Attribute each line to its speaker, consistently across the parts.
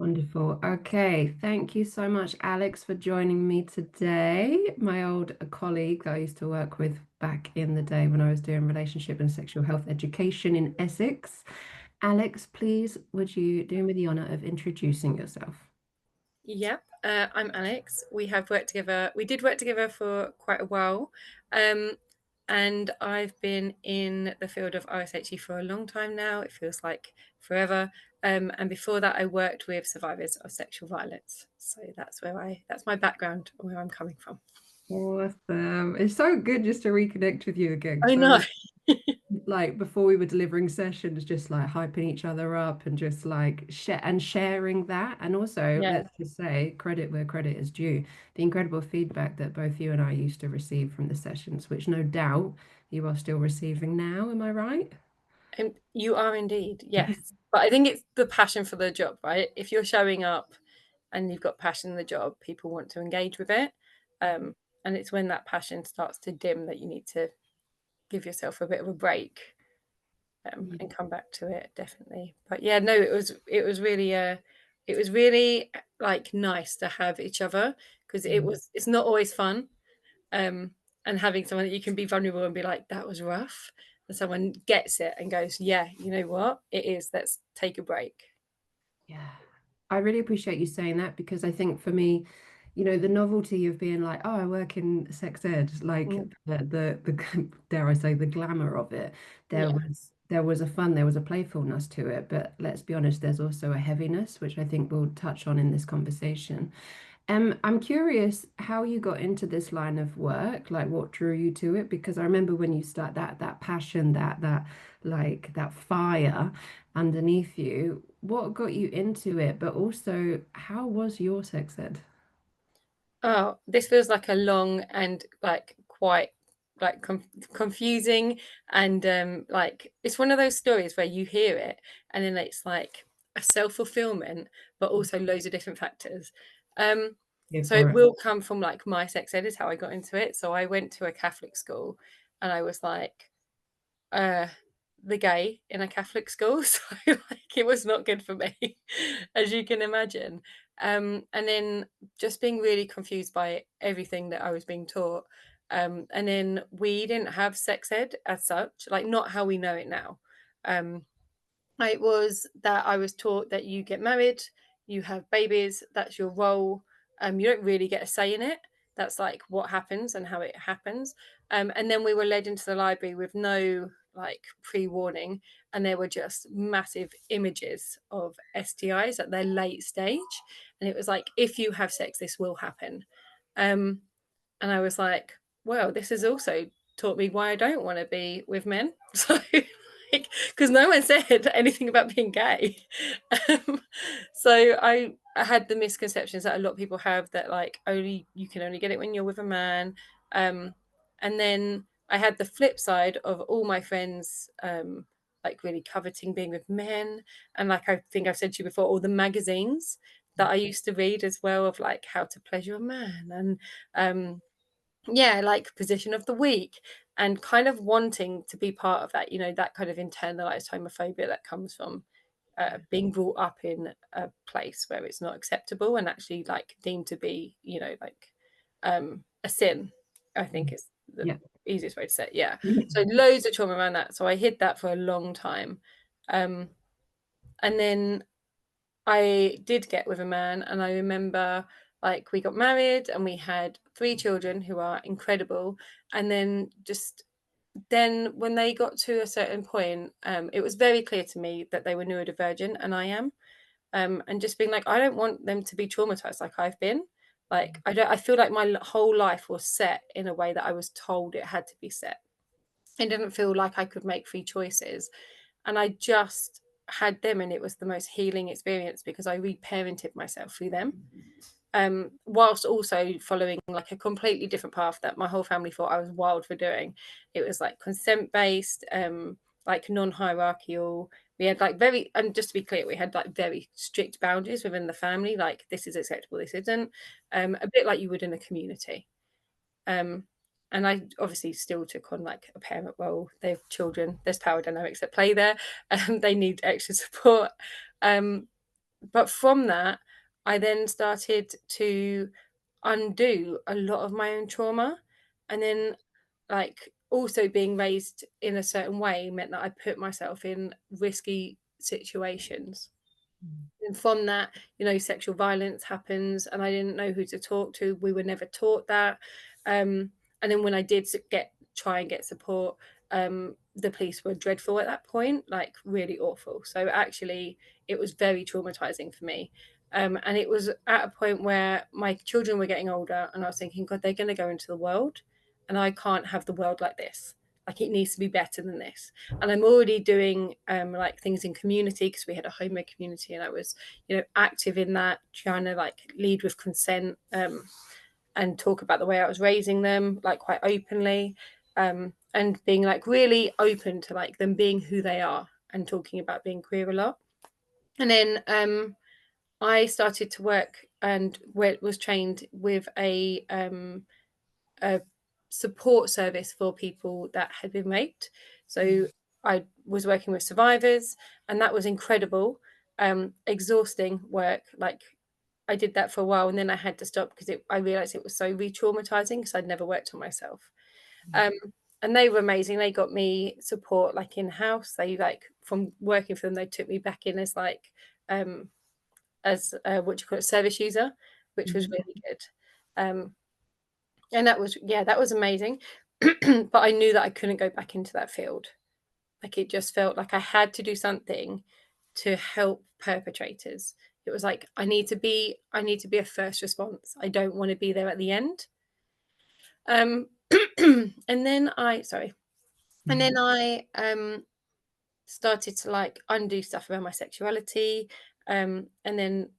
Speaker 1: Wonderful. Okay, thank you so much, Alex, for joining me today. My old colleague that I used to work with back in the day when I was doing relationship and sexual health education in Essex. Alex, please, would you do me the honor of introducing yourself?
Speaker 2: Yep, I'm Alex. We have worked together. We did work together for quite a while, um, and I've been in the field of RSHE for a long time now. It feels like forever. And before that, I worked with survivors of sexual violence. So that's my background, where I'm coming from.
Speaker 1: Awesome. It's so good just to reconnect with you again
Speaker 2: I
Speaker 1: because
Speaker 2: know.
Speaker 1: like before we were delivering sessions, just like hyping each other up and just like sharing that. And also,
Speaker 2: Yeah.
Speaker 1: let's just say credit where credit is due. The incredible feedback that both you and I used to receive from the sessions, which no doubt you are still receiving now. Am I right?
Speaker 2: And you are indeed, yes. But I think it's the passion for the job, right? If you're showing up and you've got passion in the job, people want to engage with it. And it's when that passion starts to dim that you need to give yourself a bit of a break,
Speaker 1: Yeah.
Speaker 2: and come back to it, definitely. But yeah, no, it was really like nice to have each other, because it's not always fun. um, and having someone that you can be vulnerable and be like, that was rough, and someone gets it and goes, yeah, you know what, it is. Let's take a break.
Speaker 1: Yeah, I really appreciate you saying that because I think for me, the novelty of being like, oh, I work in sex ed, like
Speaker 2: Mm,
Speaker 1: the dare I say the glamour of it. There
Speaker 2: yeah.
Speaker 1: was a fun, there was a playfulness to it, but let's be honest, there's also a heaviness, which I think we'll touch on in this conversation. I'm curious how you got into this line of work, like what drew you to it, because I remember when you start that passion, that like that fire underneath you, what got you into it, but also how was your sex ed?
Speaker 2: Oh, this feels like a long and like quite like confusing, and like it's one of those stories where you hear it and then it's like a self-fulfillment, but also loads of different factors. Um,
Speaker 1: Here
Speaker 2: so it
Speaker 1: for it.
Speaker 2: will come from like my sex ed is how I got into it. So I went to a Catholic school, and I was like, uh the gay in a Catholic school. So like it was not good for me, as you can imagine. And then just being really confused by everything that I was being taught. And then we didn't have sex ed as such, like not how we know it now. Um, it was that I was taught that you get married, you have babies, that's your role. You don't really get a say in it. That's like what happens and how it happens. And then we were led into the library with no like pre-warning, and there were just massive images of STIs at their late stage. And it was like, if you have sex, this will happen. Um, and I was like, well, this has also taught me why I don't want to be with men. So, like, because no one said anything about being gay. Um, so I had the misconceptions that a lot of people have, that like only you can only get it when you're with a man. Um, and then I had the flip side of all my friends, like really coveting being with men. And like I think I've said to you before, all the magazines that I used to read as well, of like how to pleasure a man, and um yeah, like position of the week, and kind of wanting to be part of that, that kind of internalized homophobia that comes from being brought up in a place where it's not acceptable and actually like deemed to be, like a sin. I think is the
Speaker 1: Yeah.
Speaker 2: easiest way to say it. Yeah. So loads of trauma around that. So I hid that for a long time. Um, and then I did get with a man, and I remember like we got married and we had three children who are incredible. And then when they got to a certain point, it was very clear to me that they were neurodivergent, and I am. And just being like, I don't want them to be traumatized like I've been. Like I don't. I feel like my whole life was set in a way that I was told it had to be set. It didn't feel like I could make free choices, and I just had them, and it was the most healing experience because I reparented myself through them, whilst also following like a completely different path that my whole family thought I was wild for doing. It was like consent based, like non-hierarchical. We had like very, and just to be clear, we had like very strict boundaries within the family, like this is acceptable, this isn't. A bit like you would in a community. um, and I obviously still took on like a parent role. They have children. There's power dynamics at play there. They need extra support. Um, but from that, I then started to undo a lot of my own trauma. And then, like, also being raised in a certain way meant that I put myself in risky situations. And from that, sexual violence happens, and I didn't know who to talk to. We were never taught that. And then when I did try and get support, the police were dreadful at that point, like really awful. So actually, it was very traumatizing for me. And it was at a point where my children were getting older, and I was thinking, God, they're going to go into the world, and I can't have the world like this. Like, it needs to be better than this. And I'm already doing like things in community, because we had a homemade community, and I was active in that, trying to like lead with consent, and talk about the way I was raising them, like quite openly, and being like really open to like them being who they are, and talking about being queer a lot. And then I started to work and was trained with a support service for people that had been raped. So I was working with survivors, and that was incredible, exhausting work. Like, I did that for a while, and then I had to stop because I realized it was so re-traumatizing, because I'd never worked on myself. Um, and they were amazing. They got me support like in house. They, like, from working for them, they took me back in as like as what do you call it, service user, which was
Speaker 1: Mhm.
Speaker 2: really good. Um, and that was, yeah, that was amazing. But I knew that I couldn't go back into that field. Like, it just felt like I had to do something to help perpetrators. It was like, I need to be a first response. I don't want to be there at the end. Um and then I sorry. And then I started to like undo stuff around my sexuality. And then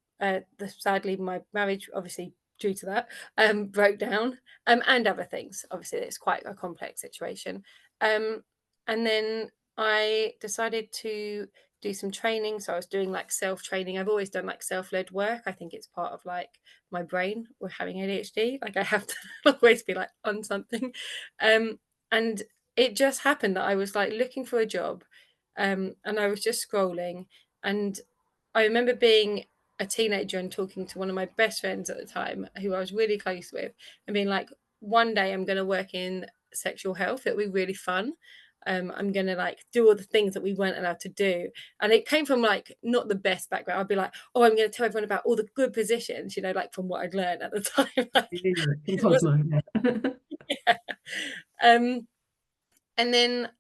Speaker 2: sadly my marriage, obviously due to that, broke down, and other things. Obviously, it's quite a complex situation. Um, and then I decided to do some training. So I was doing like self training. I've always done like self led work. I think it's part of like my brain with having ADHD. Like, I have to always be like on something. And it just happened that I was like looking for a job, and I was just scrolling, and I remember being a teenager and talking to one of my best friends at the time, who I was really close with, and being like, one day I'm going to work in sexual health. It'll be really fun. I'm going to like do all the things that we weren't allowed to do. And it came from like not the best background. I'd be like, oh, I'm going to tell everyone about all the good positions, like from what I'd learned at the time. Like,
Speaker 1: Yeah, from
Speaker 2: it was,
Speaker 1: Cosmo, yeah.
Speaker 2: yeah. Um, and then,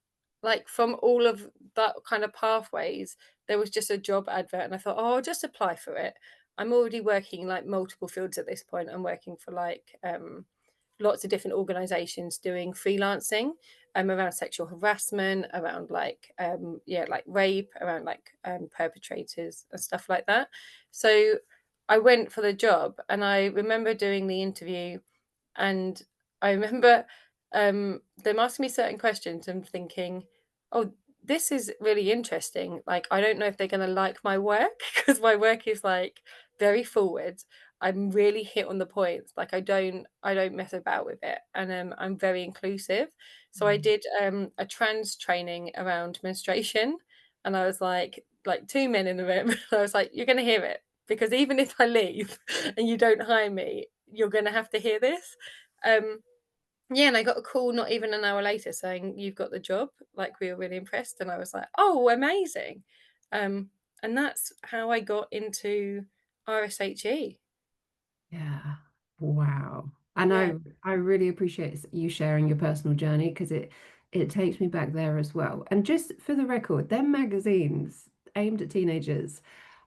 Speaker 2: like, from all of that kind of pathways, there was just a job advert, and I thought, oh, I'll just apply for it. I'm already working like multiple fields at this point. I'm working for like lots of different organizations doing freelancing, around sexual harassment, around like yeah, like rape, around like perpetrators and stuff like that. So I went for the job, and I remember doing the interview, and I remember them asking me certain questions and thinking, oh, this is really interesting. Like, I don't know if they're going to like my work, because my work is like very forward. I'm really hit on the points. Like, I don't mess about with it, and I'm very inclusive. So I did a trans training around menstruation, and I was like two men in the room. And I was like, you're going to hear it, because even if I leave and you don't hire me, you're going to have to hear this. Um, yeah, and I got a call not even an hour later saying, "You've got the job." Like, we were really impressed, and I was like, "Oh, amazing!" Um, and that's how I got into RSHE.
Speaker 1: Yeah. Wow. And
Speaker 2: Yeah.
Speaker 1: I really appreciate you sharing your personal journey because it takes me back there as well. And just for the record, them magazines aimed at teenagers,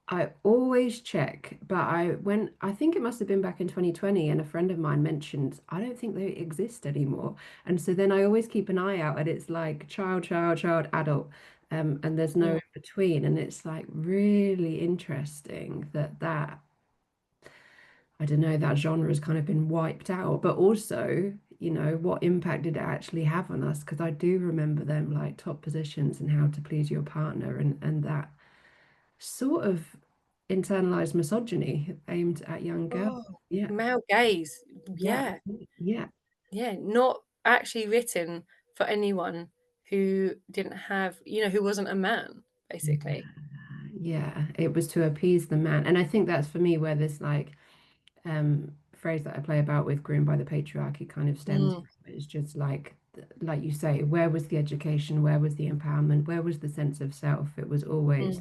Speaker 1: I always check, but I think it must have been back in 2020 and a friend of mine mentioned I don't think they exist anymore. And so then I always keep an eye out and it's like child, adult. And there's no
Speaker 2: Mm.
Speaker 1: in between. And it's like really interesting that I don't know, that genre has kind of been wiped out, but also, what impact did it actually have on us? Because I do remember them like top positions and how to please your partner and that sort of internalized misogyny aimed at young girls.
Speaker 2: Oh,
Speaker 1: Yeah,
Speaker 2: male gaze.
Speaker 1: yeah,
Speaker 2: Yeah,
Speaker 1: yeah,
Speaker 2: yeah. Not actually written for anyone who didn't have, who wasn't a man,
Speaker 1: yeah,
Speaker 2: basically.
Speaker 1: Yeah, it was to appease the man. And I think that's for me where this like phrase that I play about with groomed by the patriarchy kind of stems
Speaker 2: Mm,
Speaker 1: from. It's just like you say, where was the education? Where was the empowerment? Where was the sense of self? It was always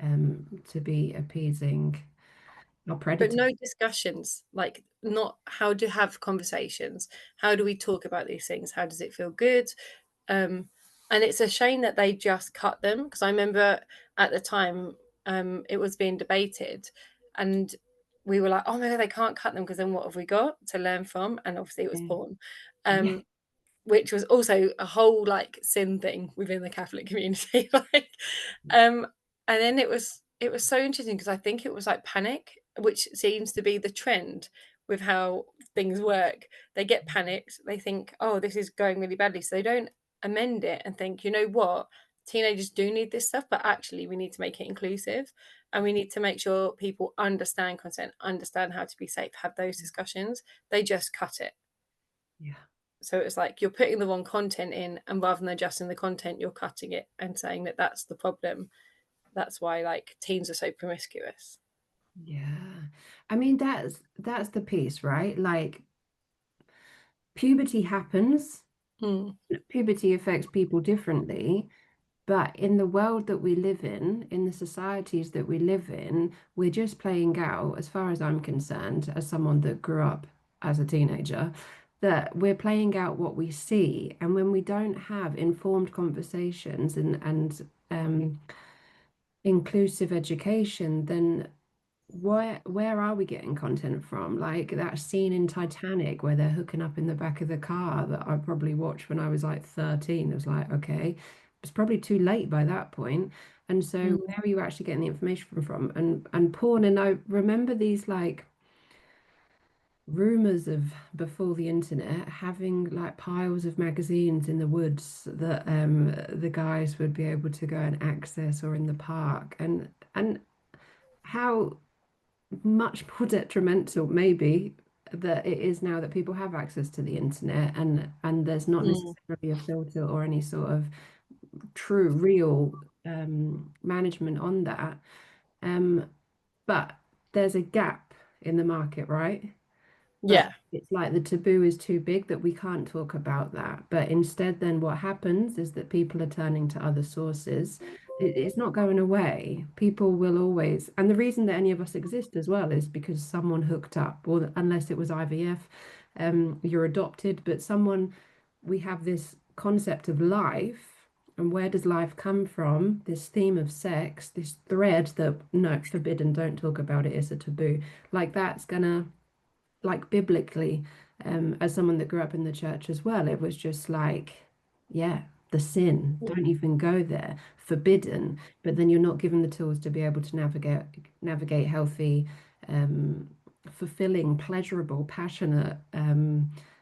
Speaker 2: mm.
Speaker 1: to be appeasing our
Speaker 2: But
Speaker 1: predators.
Speaker 2: no discussions, like not how to have conversations. How do we talk about these things? How does it feel good? Um, and it's a shame that they just cut them because I remember at the time it was being debated, and we were like, "Oh my god, they can't cut them because then what have we got to learn from?" And obviously, it was
Speaker 1: Yeah.
Speaker 2: porn.
Speaker 1: Yeah.
Speaker 2: Um, which was also a whole like sin thing within the Catholic community. Like, um, and then it was so interesting because I think it was like panic, which seems to be the trend with how things work. They get panicked, they think, oh, this is going really badly. So they don't amend it and think, you know what, teenagers do need this stuff, but actually we need to make it inclusive and we need to make sure people understand consent, understand how to be safe, have those discussions. They just cut it.
Speaker 1: Yeah.
Speaker 2: So it's like you're putting the wrong content in, and rather than adjusting the content, you're cutting it and saying that that's the problem. That's why like teens are so promiscuous.
Speaker 1: Yeah. I mean, that's the piece, right? Like puberty happens,
Speaker 2: Mm,
Speaker 1: puberty affects people differently. But in the world that we live in the societies that we live in, we're just playing out, as far as I'm concerned, as someone that grew up as a teenager, that we're playing out what we see. And when we don't have informed conversations and inclusive education, then where are we getting content from? Like that scene in Titanic where they're hooking up in the back of the car that I probably watched when I was like 13. It was like, okay, it's probably too late by that point. And so
Speaker 2: mm,
Speaker 1: where are you actually getting the information from? And porn, and I remember these like rumors of before the internet having like piles of magazines in the woods that the guys would be able to go and access or in the park and how much more detrimental maybe that it is now that people have access to the internet and there's not
Speaker 2: mm.
Speaker 1: necessarily a filter or any sort of true real management on that um but there's a gap in the market, right? But
Speaker 2: Yeah,
Speaker 1: it's like the taboo is too big that we can't talk about that. But instead, then what happens is that people are turning to other sources. It's not going away. People will always, and the reason that any of us exist as well is because someone hooked up, or unless it was IVF, you're adopted, but someone, we have this concept of life. And where does life come from? This theme of sex, this thread that, no, forbidden, don't talk about it, it's a taboo. Like that's gonna like biblically, as someone that grew up in the church as well, it was just like, yeah, the sin, don't even go there, forbidden. But then you're not given the tools to be able to navigate healthy, um, fulfilling, pleasurable, passionate,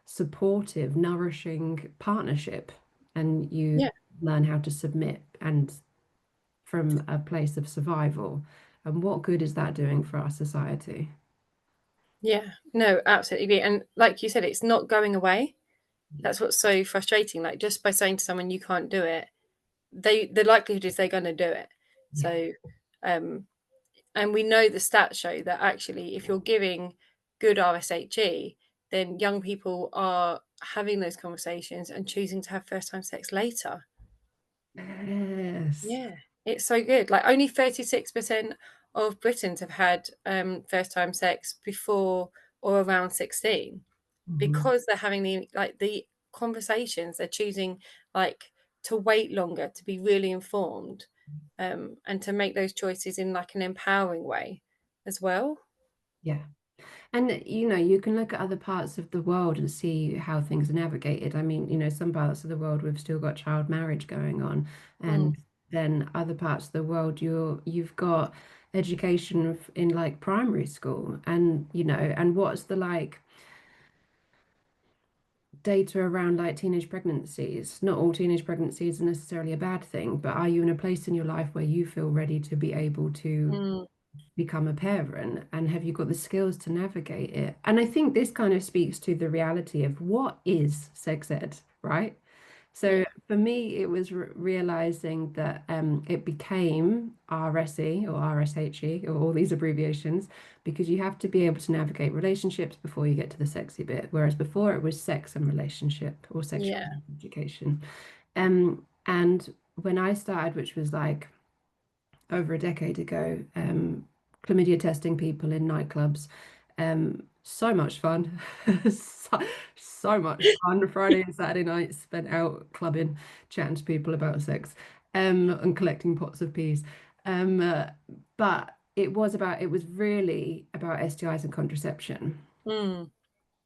Speaker 1: supportive, nourishing partnership. And you
Speaker 2: yeah,
Speaker 1: learn how to submit and from a place of survival. And what good is that doing for our society?
Speaker 2: yeah. No, absolutely. And like you said, it's not going away. That's what's so frustrating. Like just by saying to someone you can't do it, the likelihood is they're going to do it.
Speaker 1: Yeah.
Speaker 2: So, um, and we know the stats show that actually, if you're giving good RSHE, then young people are having those conversations and choosing to have first time sex later.
Speaker 1: Yes.
Speaker 2: Yeah, it's so good. Like only 36% of Britons have had first time sex before or around 16
Speaker 1: Mhm.
Speaker 2: because they're having the conversations. They're choosing like to wait longer, to be really informed, and to make those choices in like an empowering way as well.
Speaker 1: Yeah. And you can look at other parts of the world and see how things are navigated. I mean, some parts of the world we've still got child marriage going on,
Speaker 2: Mm,
Speaker 1: and then other parts of the world you've got education in like primary school, and and what's the like data around like teenage pregnancies? Not all teenage pregnancies are necessarily a bad thing, but are you in a place in your life where you feel ready to be able to
Speaker 2: mm,
Speaker 1: become a parent, and have you got the skills to navigate it? And I think this kind of speaks to the reality of what is sex ed, right? So
Speaker 2: yeah.
Speaker 1: For me, it was realizing that it became RSE or RSHE or all these abbreviations because you have to be able to navigate relationships before you get to the sexy bit. Whereas before it was sex and relationship or
Speaker 2: Yeah.
Speaker 1: sexuality education. And when I started, which was like over a decade ago, chlamydia testing people in nightclubs. So much fun. So, so much fun. Friday and Saturday nights spent out clubbing, chatting to people about sex, and collecting pots of peas. Um, uh, but it was really about STIs and contraception.
Speaker 2: Mm,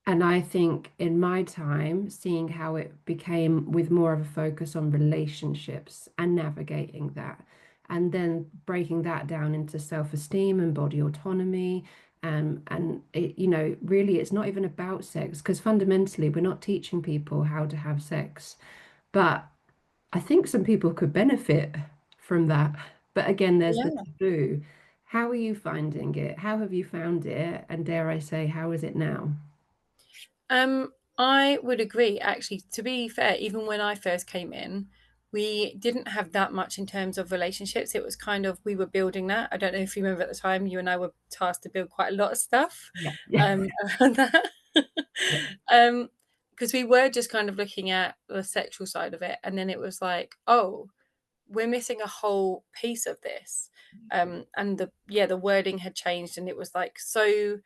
Speaker 1: And I think in my time, seeing how it became with more of a focus on relationships and navigating that, and then breaking that down into self-esteem and body autonomy. And it, really, it's not even about sex because fundamentally, we're not teaching people how to have sex. But I think some people could benefit from that. But again, there's the
Speaker 2: yeah.
Speaker 1: taboo. How are you finding it? How have you found it? And dare I say, how is it now?
Speaker 2: I would agree, actually. To be fair, even when I first came in, we didn't have that much in terms of relationships. It was kind of we were building that. I don't know if you remember at the time, you and I were tasked to build quite a lot of stuff
Speaker 1: Yeah.
Speaker 2: around that.
Speaker 1: Yeah.
Speaker 2: um, because we were just kind of looking at the sexual side of it, and then it was like, oh, we're missing a whole piece of this. And the wording had changed, and it was like so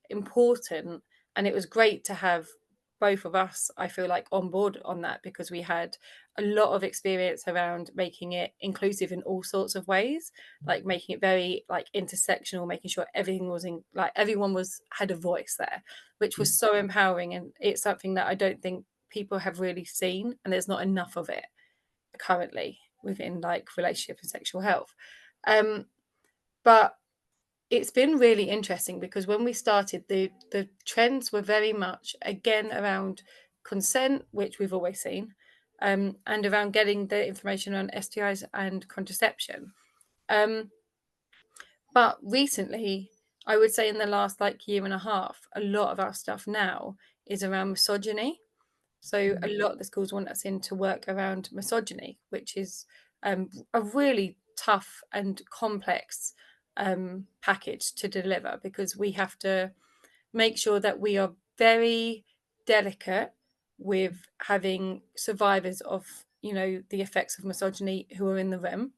Speaker 2: important, and it was great to have both of us, I feel like, on board on that because we had a lot of experience around making it inclusive in all sorts of ways, like making it very like intersectional, making sure everything was in like everyone was had a voice there, which was so empowering, and it's something that I don't think people have really seen, and there's not enough of it currently within like relationship and sexual health. um but it's been really interesting because when we started, the trends were very much again around consent, which we've always seen, and around getting the information on STIs and contraception. Um, but recently, I would say in the last like year and a half, a lot of our stuff now is around misogyny. So a lot of the schools want us in to work around misogyny, which is a really tough and complex package to deliver because we have to make sure that we are very delicate with having survivors of the effects of misogyny who are in the room,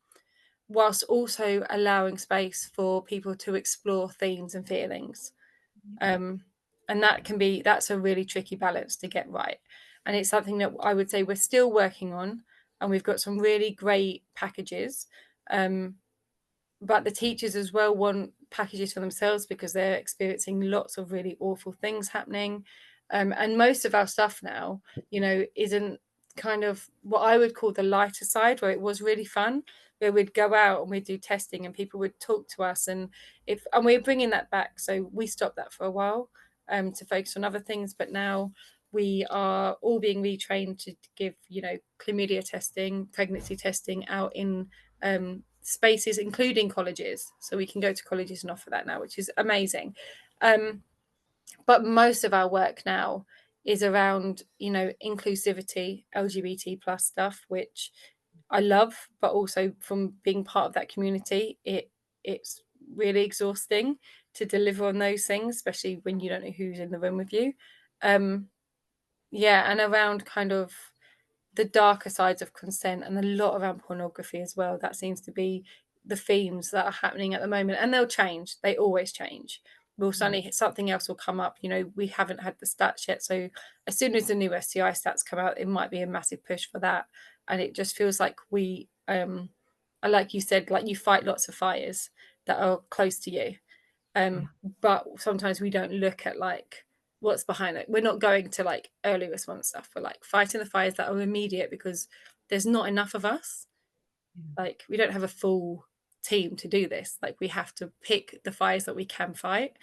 Speaker 2: whilst also allowing space for people to explore themes and feelings. um, and that's a really tricky balance to get right, and it's something that I would say we're still working on, and we've got some really great packages. um, but the teachers as well want packages for themselves because they're experiencing lots of really awful things happening. And most of our stuff now, isn't kind of what I would call the lighter side, where it was really fun, where we'd go out and we'd do testing and people would talk to us, and we're bringing that back. So we stopped that for a while, to focus on other things, but now we are all being retrained to give chlamydia testing, pregnancy testing out in spaces, including colleges. So we can go to colleges and offer that now, which is amazing. Um, but most of our work now is around, inclusivity, LGBT plus stuff, which I love, but also from being part of that community, it's really exhausting to deliver on those things, especially when you don't know who's in the room with you. Um, yeah, and around kind of the darker sides of consent and a lot around pornography as well. That seems to be the themes that are happening at the moment, and they'll change. They always change. We'll suddenly something else will come up. We haven't had the stats yet, so as soon as the new STI stats come out, it might be a massive push for that. And it just feels like like you said, like you fight lots of fires that are close to you,
Speaker 1: Yeah.
Speaker 2: um, but sometimes we don't look at like what's behind it. We're not going to like early response stuff. We're like fighting the fires that are immediate because there's not enough of us. Like we don't have a full team to do this. Like we have to pick the fires that we can fight,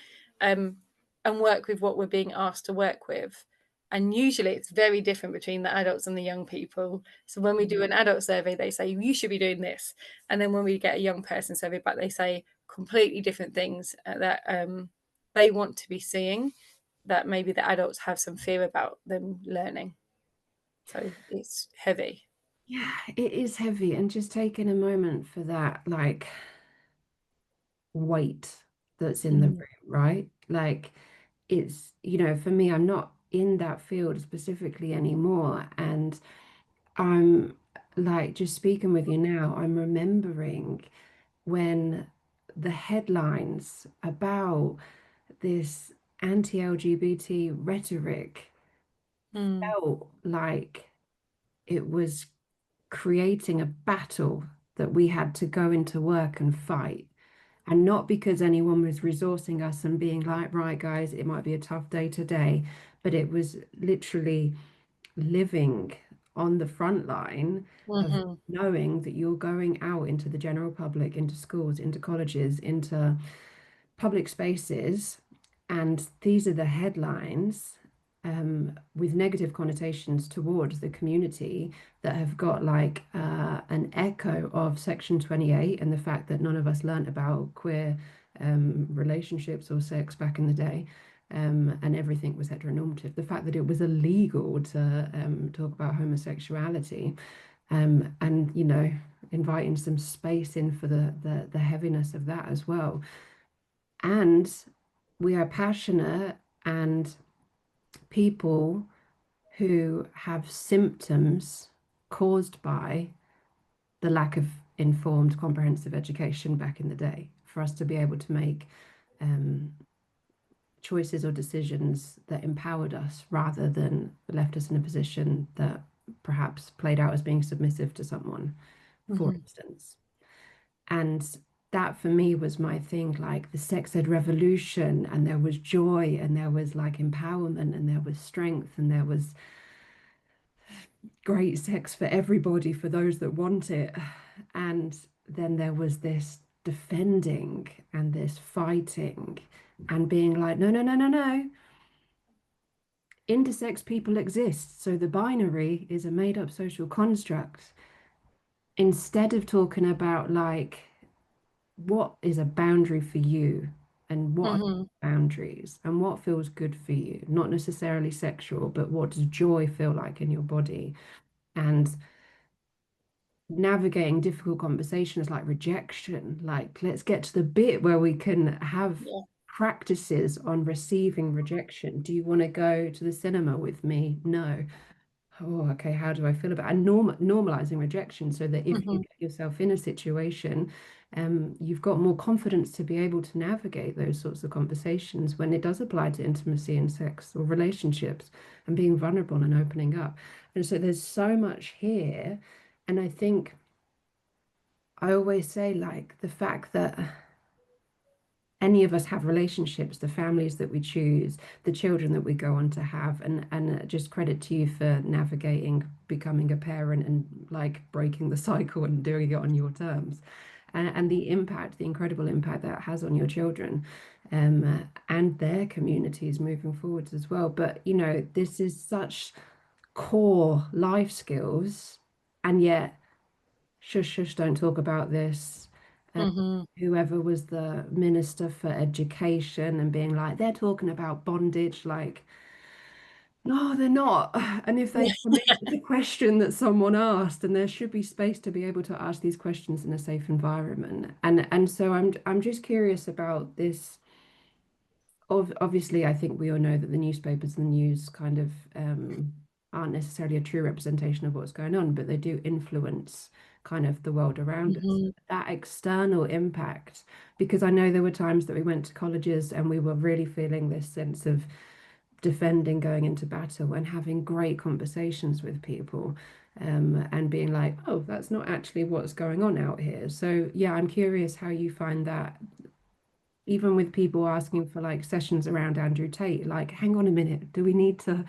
Speaker 2: um, and work with what we're being asked to work with. And usually it's very different between the adults and the young people. So when we do an adult survey, they say you should be doing this, and then when we get a young person survey back, they say completely different things that they want to be seeing. That maybe the adults have some fear about them learning. So it's heavy.
Speaker 1: Yeah, it is heavy. And just taking a moment for that, like, weight that's in the
Speaker 2: Mhm.
Speaker 1: room, right? Like, for me, I'm not in that field specifically anymore. And I'm like, just speaking with you now, I'm remembering when the headlines about this anti-LGBT rhetoric
Speaker 2: Mm.
Speaker 1: felt like it was creating a battle that we had to go into work and fight. And not because anyone was resourcing us and being like, right, guys, it might be a tough day today, but it was literally living on the front line of
Speaker 2: Mhm.
Speaker 1: knowing that you're going out into the general public, into schools, into colleges, into public spaces, and these are the headlines with negative connotations towards the community that have got like an echo of Section 28 and the fact that none of us learnt about queer relationships or sex back in the day. And everything was heteronormative. The fact that it was illegal to talk about homosexuality, and inviting some space in for the heaviness of that as well. And we are passionate and people who have symptoms caused by the lack of informed, comprehensive education back in the day for us to be able to make um, choices or decisions that empowered us rather than left us in a position that perhaps played out as being submissive to someone, for
Speaker 2: Mhm.
Speaker 1: instance. And that for me was my thing, like the sex ed revolution, and there was joy, and there was like empowerment, and there was strength, and there was great sex for everybody, for those that want it. And then there was this defending and this fighting and being like, no, no, no, no, no. Intersex people exist. So the binary is a made up social construct. Instead of talking about like what is a boundary for you and what are
Speaker 2: Mhm.
Speaker 1: boundaries and what feels good for you, not necessarily sexual, but what does joy feel like in your body? And navigating difficult conversations like rejection, like let's get to the bit where we can have
Speaker 2: Yeah.
Speaker 1: practices on receiving rejection. Do you want to go to the cinema with me? No. Oh, okay, how do I feel about and normalizing rejection so that if you
Speaker 2: Mhm.
Speaker 1: get yourself in a situation, you've got more confidence to be able to navigate those sorts of conversations when it does apply to intimacy and sex or relationships and being vulnerable and opening up. And so there's so much here. And I think I always say, like, the fact that any of us have relationships, the families that we choose, the children that we go on to have, and just credit to you for navigating becoming a parent and like breaking the cycle and doing it on your terms, and the impact, the incredible impact that has on your children, and their communities moving forwards as well. But this is such core life skills, and yet shush, shush, don't talk about this.
Speaker 2: Mhm.
Speaker 1: Whoever was the minister for education and being like, they're talking about bondage, like, no, they're not. And if they, I mean, it's a question that someone asked, and there should be space to be able to ask these questions in a safe environment. And so I'm just curious about this. Obviously, I think we all know that the newspapers and the news kind of aren't necessarily a true representation of what's going on, but they do influence kind of the world around us.
Speaker 2: Mhm.
Speaker 1: That external impact, because I know there were times that we went to colleges and we were really feeling this sense of defending going into battle and having great conversations with people. And being like, oh, that's not actually what's going on out here. So, yeah, I'm curious how you find that even with people asking for like sessions around Andrew Tate, like, hang on a minute, do we need to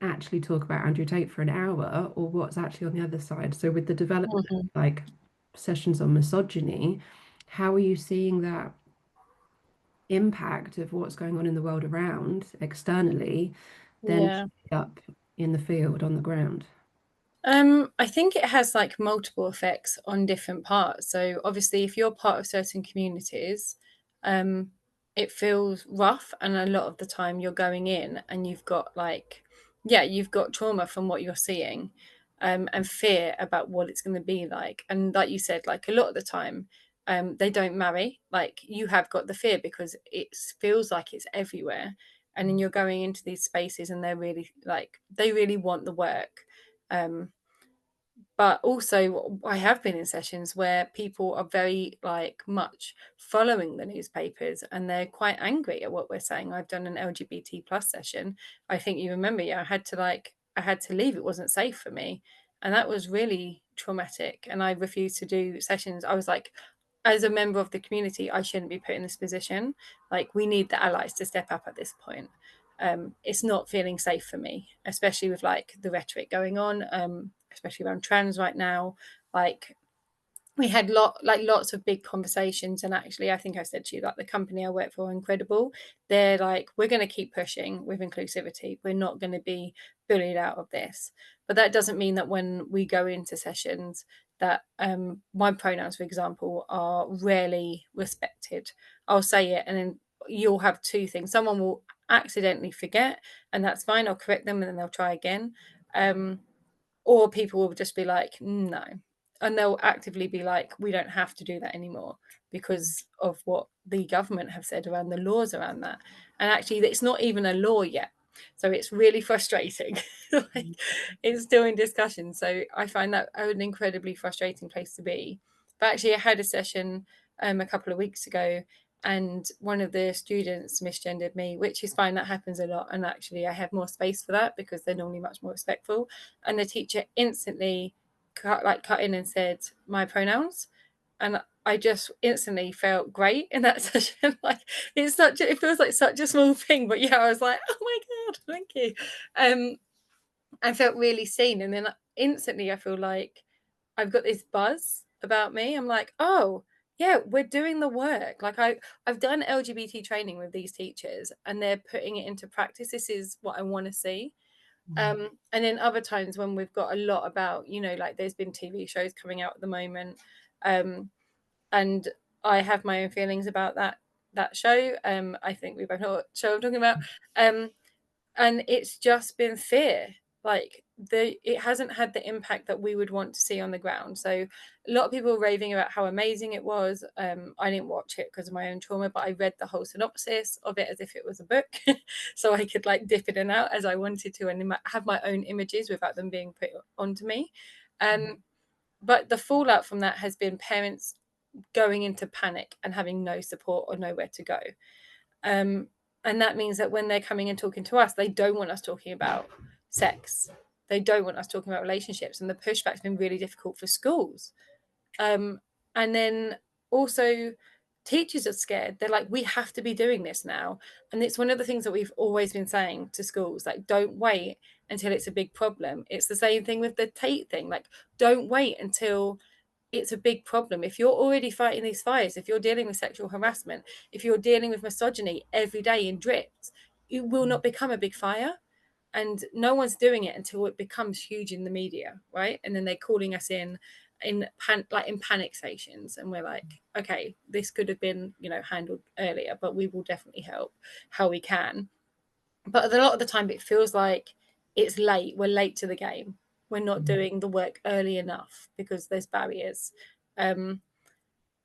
Speaker 1: actually talk about Andrew Tate for an hour or what's actually on the other side? So with the development of
Speaker 2: Mhm.
Speaker 1: like sessions on misogyny, how are you seeing that impact of what's going on in the world around externally, then
Speaker 2: Yeah.
Speaker 1: up in the field on the ground?
Speaker 2: I think it has like multiple effects on different parts. So obviously, if you're part of certain communities, um, it feels rough, and a lot of the time you're going in and you've got like, yeah, you've got trauma from what you're seeing. and fear about what it's going to be like. And like you said, like a lot of the time, they don't marry. Like you have got the fear because it feels like it's everywhere, and then you're going into these spaces and they're really like they really want the work. Um, but also I have been in sessions where people are very like much following the newspapers and they're quite angry at what we're saying. I've done an LGBT plus session. I think you remember, yeah, I had to leave. It wasn't safe for me. And that was really traumatic. And I refused to do sessions. I was like, as a member of the community, I shouldn't be put in this position. Like we need the allies to step up at this point. It's not feeling safe for me, especially with like the rhetoric going on, especially around trans right now. Like we had lots of big conversations, and actually I think I said to you like the company I work for are incredible. They're like, we're going to keep pushing with inclusivity, we're not going to be bullied out of this. But that doesn't mean that when we go into sessions that my pronouns, for example, are rarely respected. I'll say it and then you'll have two things: someone will accidentally forget and that's fine, I'll correct them and then they'll try again, um, or people will just be like, no. And they'll actively be like, we don't have to do that anymore because of what the government have said around the laws around that. And actually, it's not even a law yet. So it's really frustrating. Like, it's still in discussion. So I find that an incredibly frustrating place to be. But actually, I had a session a couple of weeks ago, and one of the students misgendered me, which is fine. That happens a lot. And actually, I have more space for that because they're normally much more respectful. And the teacher instantly cut in and said my pronouns, and I just instantly felt great in that session. Like it feels like such a small thing, but yeah, I was like, oh my god, thank you. I felt really seen, and then instantly I feel like I've got this buzz about me. I'm like, oh yeah, we're doing the work. Like I've done LGBT training with these teachers, and they're putting it into practice. This is what I want to see. And then other times when we've got a lot about, like there's been TV shows coming out at the moment, um, and I have my own feelings about that show. I think we both know what show I'm talking about. Um, and it's just been fear. Like it hasn't had the impact that we would want to see on the ground. So a lot of people were raving about how amazing it was. I didn't watch it because of my own trauma, but I read the whole synopsis of it as if it was a book, so I could like dip in and out as I wanted to and have my own images without them being put onto me. But the fallout from that has been parents going into panic and having no support or nowhere to go. Um, and that means that when they're coming and talking to us, they don't want us talking about sex. They don't want us talking about relationships. And the pushback's been really difficult for schools. And then also, teachers are scared. They're like, we have to be doing this now. And it's one of the things that we've always been saying to schools, like, don't wait until it's a big problem. It's the same thing with the Tate thing. Like, don't wait until it's a big problem. If you're already fighting these fires, if you're dealing with sexual harassment, if you're dealing with misogyny every day in drips, it will not become a big fire. And no one's doing it until it becomes huge in the media, right? And then they're calling us in panic stations, and we're like, okay, this could have been handled earlier, but we will definitely help how we can. But a lot of the time it feels like it's late, we're late to the game, we're not doing the work early enough because there's barriers. um,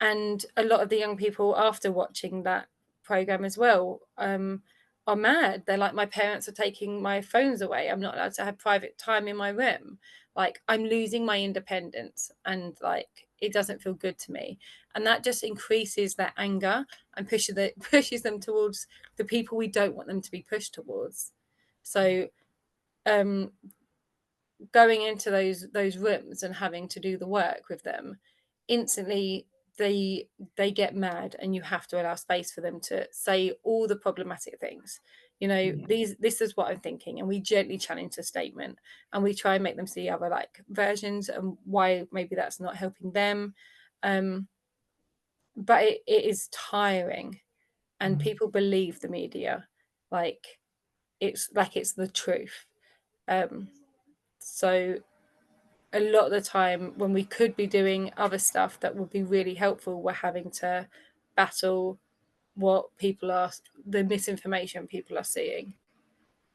Speaker 2: and a lot of the young people after watching that program as well, are mad. They're like, my parents are taking my phones away, I'm not allowed to have private time in my room, like I'm losing my independence, and like it doesn't feel good to me. And that just increases their anger and pushes them towards the people we don't want them to be pushed towards. So um going into those rooms and having to do the work with them, instantly they get mad, and you have to allow space for them to say all the problematic things. This is what I'm thinking, and we gently challenge the statement, and we try and make them see other like versions and why maybe that's not helping them. But it is tiring, and people believe the media like it's the truth. So a lot of the time when we could be doing other stuff that would be really helpful, we're having to battle what people are the misinformation people are seeing.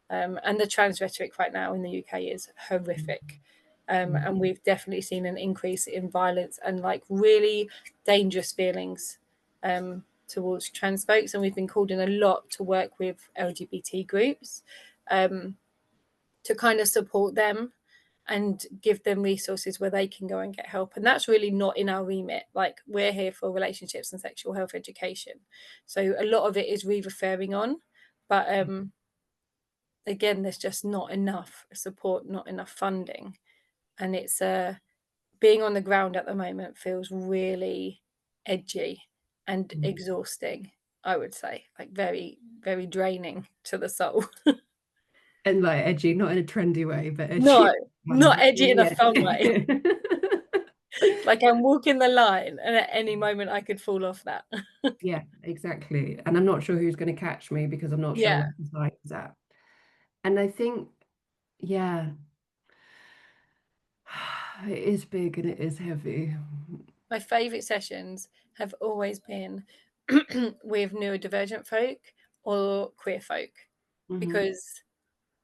Speaker 2: And the trans rhetoric right now in the UK is horrific.
Speaker 1: Mm.
Speaker 2: And we've definitely seen an increase in violence and like really dangerous feelings towards trans folks. And we've been called in a lot to work with LGBT groups um, to kind of support them and give them resources where they can go and get help. And that's really not in our remit. Like, we're here for relationships and sexual health education. So a lot of it is re-referring on. But again, there's just not enough support, not enough funding. And it's being on the ground at the moment feels really edgy and
Speaker 1: Mm.
Speaker 2: exhausting, I would say, like very, very draining to the soul.
Speaker 1: And like edgy, not in a trendy way, but
Speaker 2: No,
Speaker 1: edgy.
Speaker 2: not edgy in a
Speaker 1: Yeah.
Speaker 2: fun way. Like, I'm walking the line, and at any moment I could fall off that.
Speaker 1: Yeah, exactly. And I'm not sure who's going to catch me because I'm not sure
Speaker 2: Yeah.
Speaker 1: where the site's at. And I think, yeah, it is big and it is heavy.
Speaker 2: My favourite sessions have always been with neurodivergent folk or queer folk
Speaker 1: Hmm.
Speaker 2: because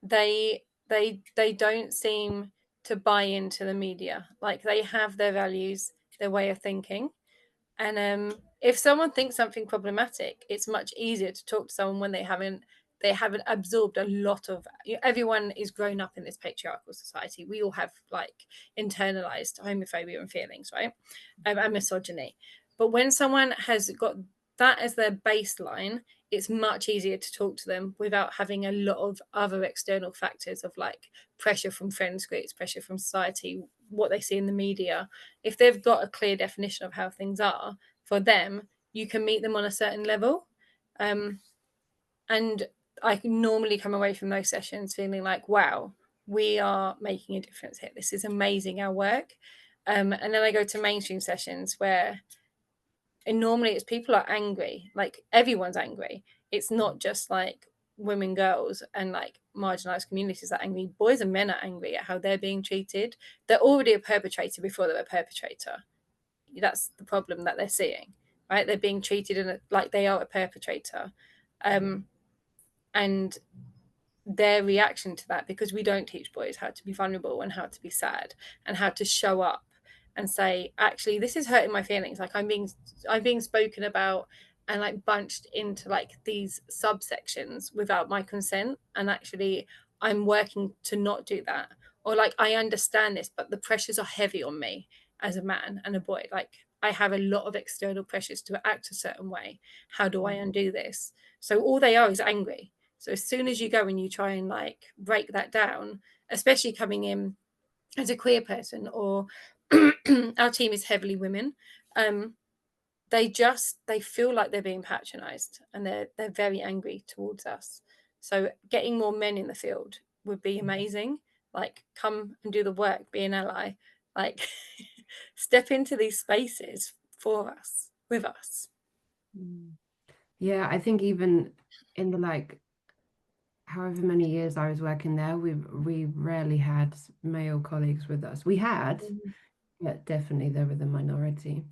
Speaker 2: they don't seem to buy into the media. Like, they have their values, their way of thinking. And if someone thinks something problematic, it's much easier to talk to someone when they haven't absorbed a lot of. Everyone is grown up in this patriarchal society. We all have like internalized homophobia and feelings, right? And misogyny. But when someone has got that as their baseline, it's much easier to talk to them without having a lot of other external factors of like pressure from friends groups, pressure from society, what they see in the media. If they've got a clear definition of how things are for them, you can meet them on a certain level. Um, and I can normally come away from those sessions feeling like, wow, we are making a difference here. This is amazing, our work. And then I go to mainstream sessions where, and normally it's people are angry, like everyone's angry. It's not just like women, girls, and like marginalized communities that are angry. Boys and men are angry at how they're being treated. They're already a perpetrator before they're a perpetrator. That's the problem that they're seeing, right? They're being treated like they are a perpetrator. Um, and their reaction to that, because we don't teach boys how to be vulnerable and how to be sad and how to show up and say, actually, this is hurting my feelings, like I'm being spoken about and like bunched into like these subsections without my consent, and actually I'm working to not do that. Or like, I understand this, but the pressures are heavy on me as a man and a boy. Like, I have a lot of external pressures to act a certain way. How do I undo this? So all they are is angry. So as soon as you go and you try and like break that down, especially coming in as a queer person, or our team is heavily women, um, they feel like they're being patronized and they're very angry towards us. So getting more men in the field would be amazing. Like, come and do the work, be an ally, like step into these spaces for us, with us.
Speaker 1: Mm. Yeah, I think even in the like however many years I was working there, we rarely had male colleagues with us. We had,
Speaker 2: Mhm.
Speaker 1: but definitely they were the minority.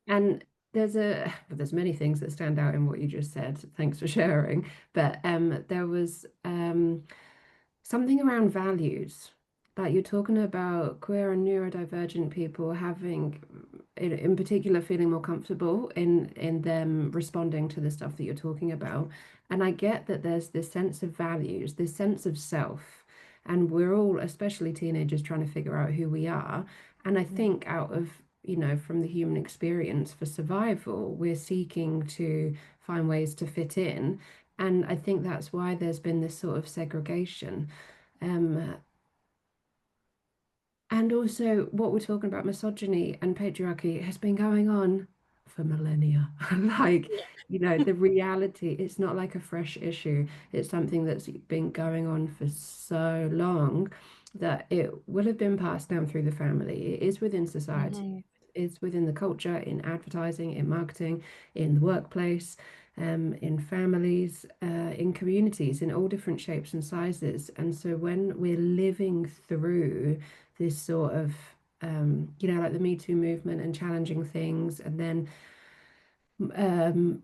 Speaker 1: And there's many things that stand out in what you just said. Thanks for sharing. But there was something around values. Like you're talking about queer and neurodivergent people having, in particular, feeling more comfortable in them responding to the stuff that you're talking about. And I get that there's this sense of values, this sense of self, and we're all, especially teenagers, trying to figure out who we are. And I think out of, from the human experience for survival, we're seeking to find ways to fit in. And I think that's why there's been this sort of segregation. Um, and also, what we're talking about, misogyny and patriarchy, has been going on for millennia. Like, the reality, it's not like a fresh issue. It's something that's been going on for so long that it will have been passed down through the family. It is within society,
Speaker 2: Mhm.
Speaker 1: it's within the culture, in advertising, in marketing, in the workplace, in families, in communities, in all different shapes and sizes. And so when we're living through this sort of like the Me Too movement and challenging things, and then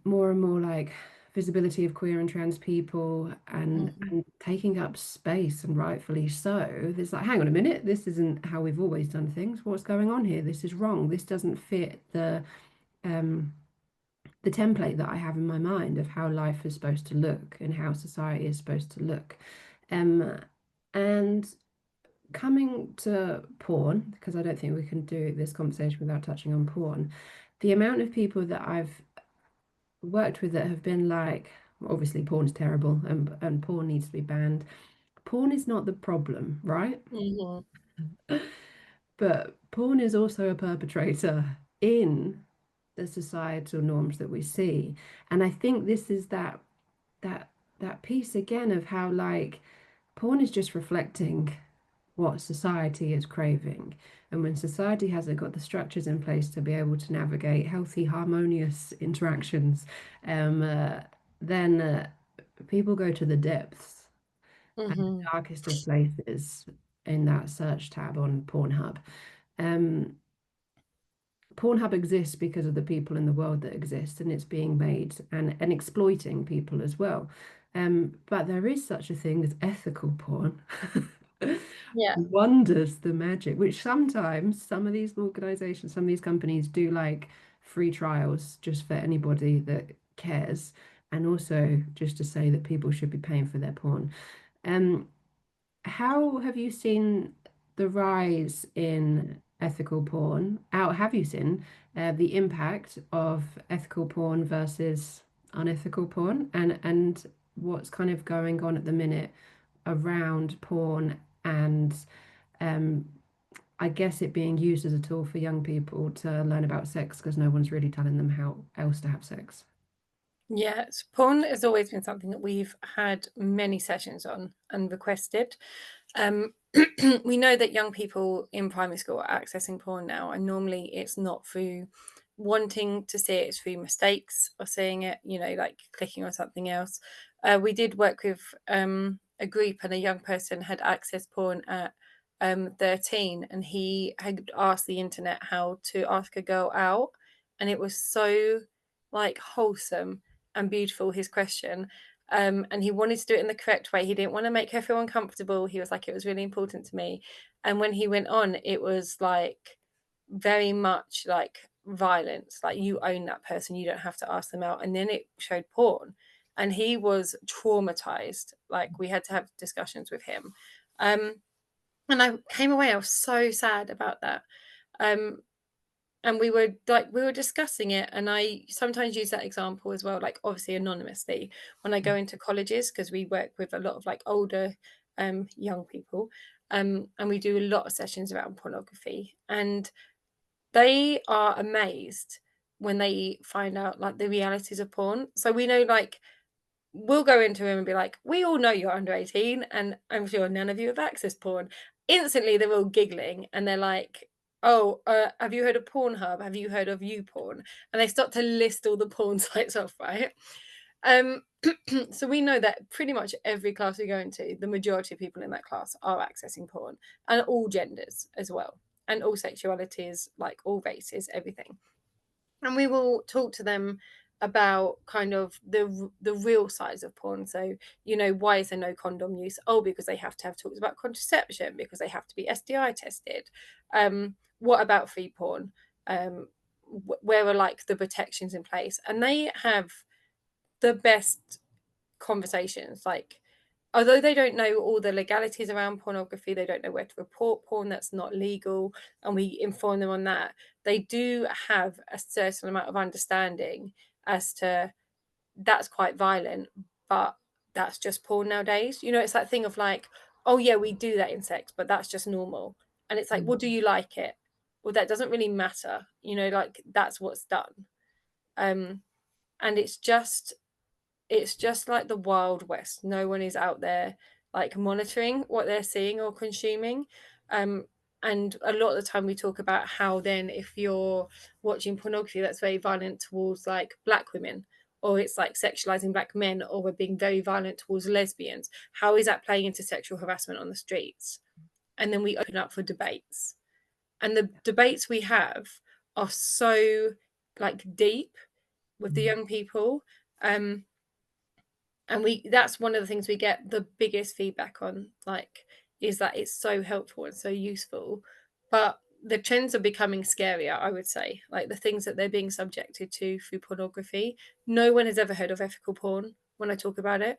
Speaker 1: more and more like visibility of queer and trans people
Speaker 2: Mhm.
Speaker 1: and taking up space, and rightfully so. There's like, hang on a minute, this isn't how we've always done things. What's going on here? This is wrong. This doesn't fit um the template that I have in my mind of how life is supposed to look and how society is supposed to look. Um, and coming to porn, because I don't think we can do this conversation without touching on porn, the amount of people that I've worked with that have been like, obviously porn's terrible and porn needs to be banned. Porn is not the problem, right?
Speaker 2: Mhm.
Speaker 1: But porn is also a perpetrator in the societal norms that we see. And I think this is that that piece again of how like porn is just reflecting what society is craving. And when society hasn't got the structures in place to be able to navigate healthy, harmonious interactions, um, uh, then people go to the depths and the
Speaker 2: Mhm.
Speaker 1: darkest of places in that search tab on Pornhub. Um, Pornhub exists because of the people in the world that exist, and it's being made and exploiting people as well. But there is such a thing as ethical porn.
Speaker 2: Yeah.
Speaker 1: Wonders the magic, which sometimes some of these organizations, some of these companies do like free trials just for anybody that cares, and also just to say that people should be paying for their porn. Um, how have you seen the rise in ethical porn? How have you seen the impact of ethical porn versus unethical porn, and what's kind of going on at the minute around porn and um, I guess it being used as a tool for young people to learn about sex because no one's really telling them how else to have sex.
Speaker 2: Yes, porn has always been something that we've had many sessions on and requested. Um, we know that young people in primary school are accessing porn now, and normally it's not through wanting to see it, it's through mistakes of seeing it, like clicking on something else. We did work with a group, and a young person had accessed porn at 13, and he had asked the internet how to ask a girl out, and it was so like wholesome and beautiful, his question. And he wanted to do it in the correct way. He didn't want to make her feel uncomfortable. He was like, it was really important to me. And when he went on, it was like very much like violence. Like, you own that person, you don't have to ask them out. And then it showed porn. And he was traumatized. Like, we had to have discussions with him. Um, and I came away, I was so sad about that. Um, and we were discussing it, and I sometimes use that example as well, like obviously anonymously, when I go into colleges, because we work with a lot of like older young people, and we do a lot of sessions around pornography, and they are amazed when they find out like the realities of porn. So we know, like, we'll go into him and be like, "We all know you're under 18, and I'm sure none of you have accessed porn." Instantly, they're all giggling, and they're like, "Oh, have you heard of Pornhub? Have you heard of YouPorn?" And they start to list all the porn sites off, right? Um, so we know that pretty much every class we go into, the majority of people in that class are accessing porn, and all genders as well, and all sexualities, like all races, everything. And we will talk to them about kind of the real size of porn. So, why is there no condom use? Oh, because they have to have talks about contraception, because they have to be STI tested. What about free porn? Where are like the protections in place? And they have the best conversations. Like, although they don't know all the legalities around pornography, they don't know where to report porn that's not legal, and we inform them on that. They do have a certain amount of understanding as to that's quite violent, but that's just porn nowadays. It's that thing of like, oh yeah, we do that in sex, but that's just normal. And it's like, well, do you like it? Well, that doesn't really matter. Like, that's what's done. Um, and it's just like the Wild West. No one is out there like monitoring what they're seeing or consuming. Um, and a lot of the time we talk about how then if you're watching pornography that's very violent towards like black women, or it's like sexualizing black men, or we're being very violent towards lesbians, how is that playing into sexual harassment on the streets? And then we open up for debates. And the debates we have are so like deep with the young people. Um, and we that's one of the things we get the biggest feedback on, like, is that it's so helpful and so useful. But the trends are becoming scarier, I would say. Like the things that they're being subjected to through pornography. No one has ever heard of ethical porn when I talk about it.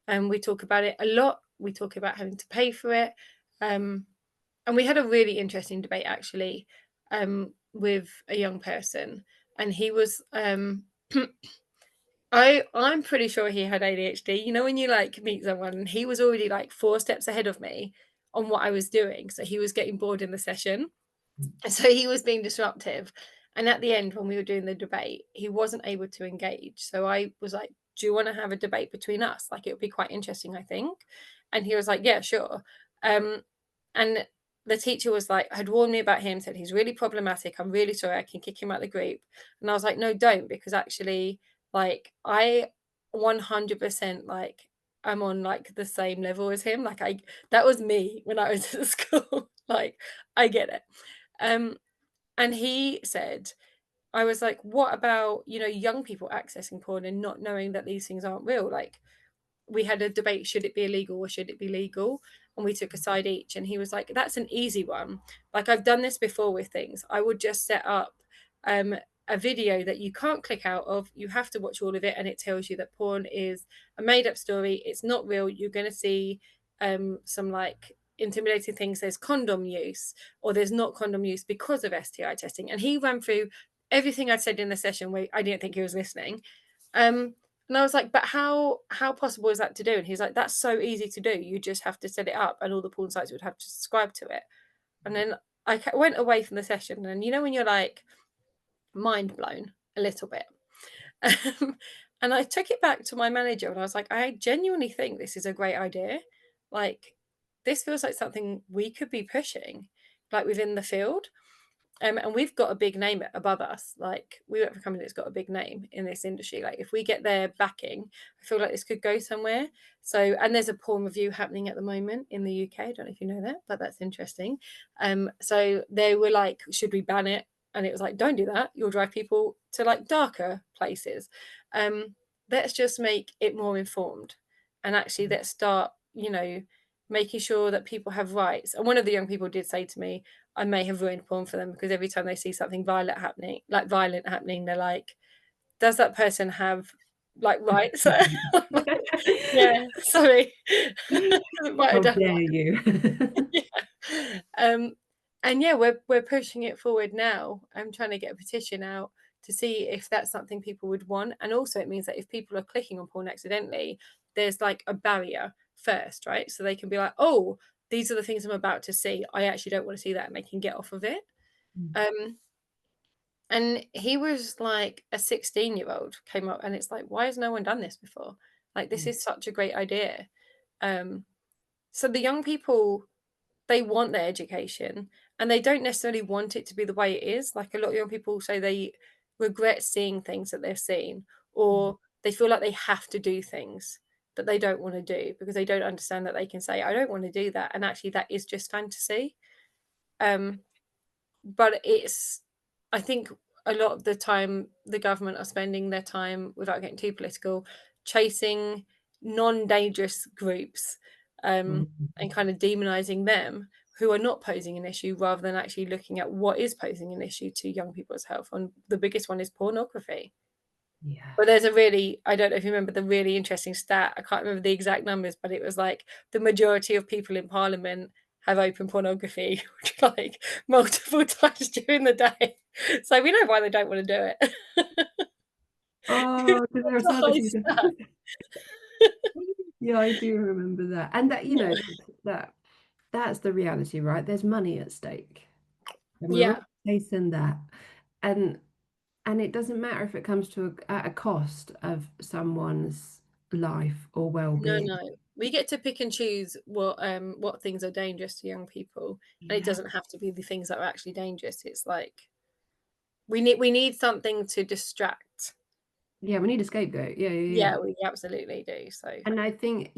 Speaker 2: And we talk about it a lot. We talk about having to pay for it. Um, and we had a really interesting debate actually, with a young person, and he was I'm pretty sure he had ADHD. You know, when you like meet someone and he was already like 4 steps ahead of me on what I was doing. So he was getting bored in the session. And so he was being disruptive. And at the end, when we were doing the debate, he wasn't able to engage. So I was like, do you want to have a debate between us? Like, it would be quite interesting, I think. And he was like, yeah, sure. Um, and the teacher was like, had warned me about him, said he's really problematic. I'm really sorry. I can kick him out of the group. And I was like, no, don't, because actually, like, I 100% like, I'm on like the same level as him. Like, that was me when I was at school. Like, I get it. Um, and he said, I was like, "What about, young people accessing porn and not knowing that these things aren't real?" Like, we had a debate, should it be illegal or should it be legal? And we took a side each. And he was like, that's an easy one. Like, I've done this before with things. I would just set up um, a video that you can't click out of. You have to watch all of it. And it tells you that porn is a made up story. It's not real. You're going to see some like intimidating things. There's condom use, or there's not condom use because of STI testing. And he ran through everything I'd said in the session where I didn't think he was listening. Um, and I was like, but how possible is that to do? And he's like, that's so easy to do. You just have to set it up, and all the porn sites would have to subscribe to it. And then I went away from the session, and when you're like mind blown a little bit. And I took it back to my manager, and I was like, I genuinely think this is a great idea. Like, this feels like something we could be pushing, like within the field. And we've got a big name above us. Like, we work for a company that's got a big name in this industry. Like, if we get their backing, I feel like this could go somewhere. So, and there's a porn review happening at the moment in the UK. I don't know if you know that, but that's interesting. So they were like, should we ban it? And it was like, don't do that. You'll drive people to like darker places. Um, let's just make it more informed, and actually let's start, making sure that people have rights. And one of the young people did say to me, I may have ruined porn for them, because every time they see something violent happening, they're like, "Does that person have like rights?" I'm like, yeah, sorry, write it
Speaker 1: How
Speaker 2: down.
Speaker 1: dare you?
Speaker 2: Yeah. Um, and yeah, we're pushing it forward now. I'm trying to get a petition out to see if that's something people would want, and also it means that if people are clicking on porn accidentally, there's like a barrier first, right? So they can be like, "Oh, these are the things I'm about to see. I actually don't want to see that," and they can get off of it. Um, and he was like a 16-year-old came up, and it's like, why has no one done this before? Like, this is such a great idea. Um, so the young people, they want their education, and they don't necessarily want it to be the way it is. Like, a lot of young people say they regret seeing things that they've seen, or they feel like they have to do things that they don't want to do because they don't understand that they can say, I don't want to do that. And actually, that is just fantasy. Um, but I think a lot of the time the government are spending their time, without getting too political, chasing non-dangerous groups, and kind of demonizing them who are not posing an issue, rather than actually looking at what is posing an issue to young people's health. And the biggest one is pornography.
Speaker 1: Yeah.
Speaker 2: But I don't know if you remember the really interesting stat. I can't remember the exact numbers, but it was like the majority of people in Parliament have open pornography like multiple times during the day. So we know why they don't want to do it.
Speaker 1: Oh, because there are
Speaker 2: It's a
Speaker 1: some other
Speaker 2: high
Speaker 1: people.
Speaker 2: stat.
Speaker 1: Yeah, I do remember that. And that,
Speaker 2: Yeah.
Speaker 1: that that's the reality, right? There's money at stake. And we're all
Speaker 2: Yeah.
Speaker 1: chasing that. And and it doesn't matter if it comes to at a cost of someone's life or
Speaker 2: No,
Speaker 1: well-being.
Speaker 2: no. We get to pick and choose what things are dangerous to young people. And it
Speaker 1: Yeah.
Speaker 2: doesn't have to be the things that are actually dangerous. It's like we need something to distract.
Speaker 1: Yeah, we need a scapegoat. Yeah, yeah, yeah.
Speaker 2: Yeah, we absolutely do. So
Speaker 1: And I think,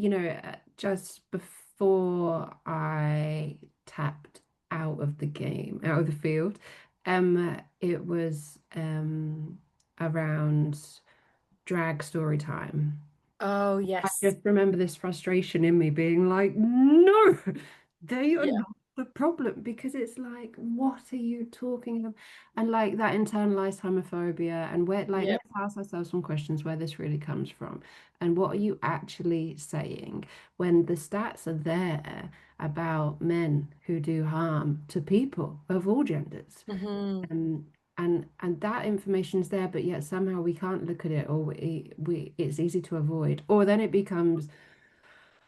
Speaker 1: just before I tapped out of the game, out of the field, it was around drag story time.
Speaker 2: Oh,
Speaker 1: I
Speaker 2: yes.
Speaker 1: just remember this frustration in me being like, no, they are
Speaker 2: Yeah.
Speaker 1: not the problem, because it's like, what are you talking about? And like that internalized homophobia, and where, like,
Speaker 2: Yeah.
Speaker 1: let's ask ourselves some questions where this really comes from. And what are you actually saying when the stats are there about men who do harm to people of all genders?
Speaker 2: Hmm.
Speaker 1: Um, and that information's there, but yet somehow we can't look at it, or we it's easy to avoid, or then it becomes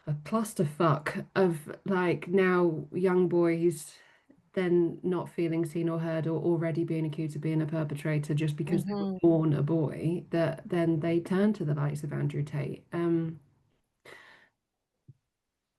Speaker 1: a clusterfuck of like now young boys then not feeling seen or heard, or already being accused of being a perpetrator just because they were
Speaker 2: Hmm.
Speaker 1: born a boy, that then they turn to the likes of Andrew Tate.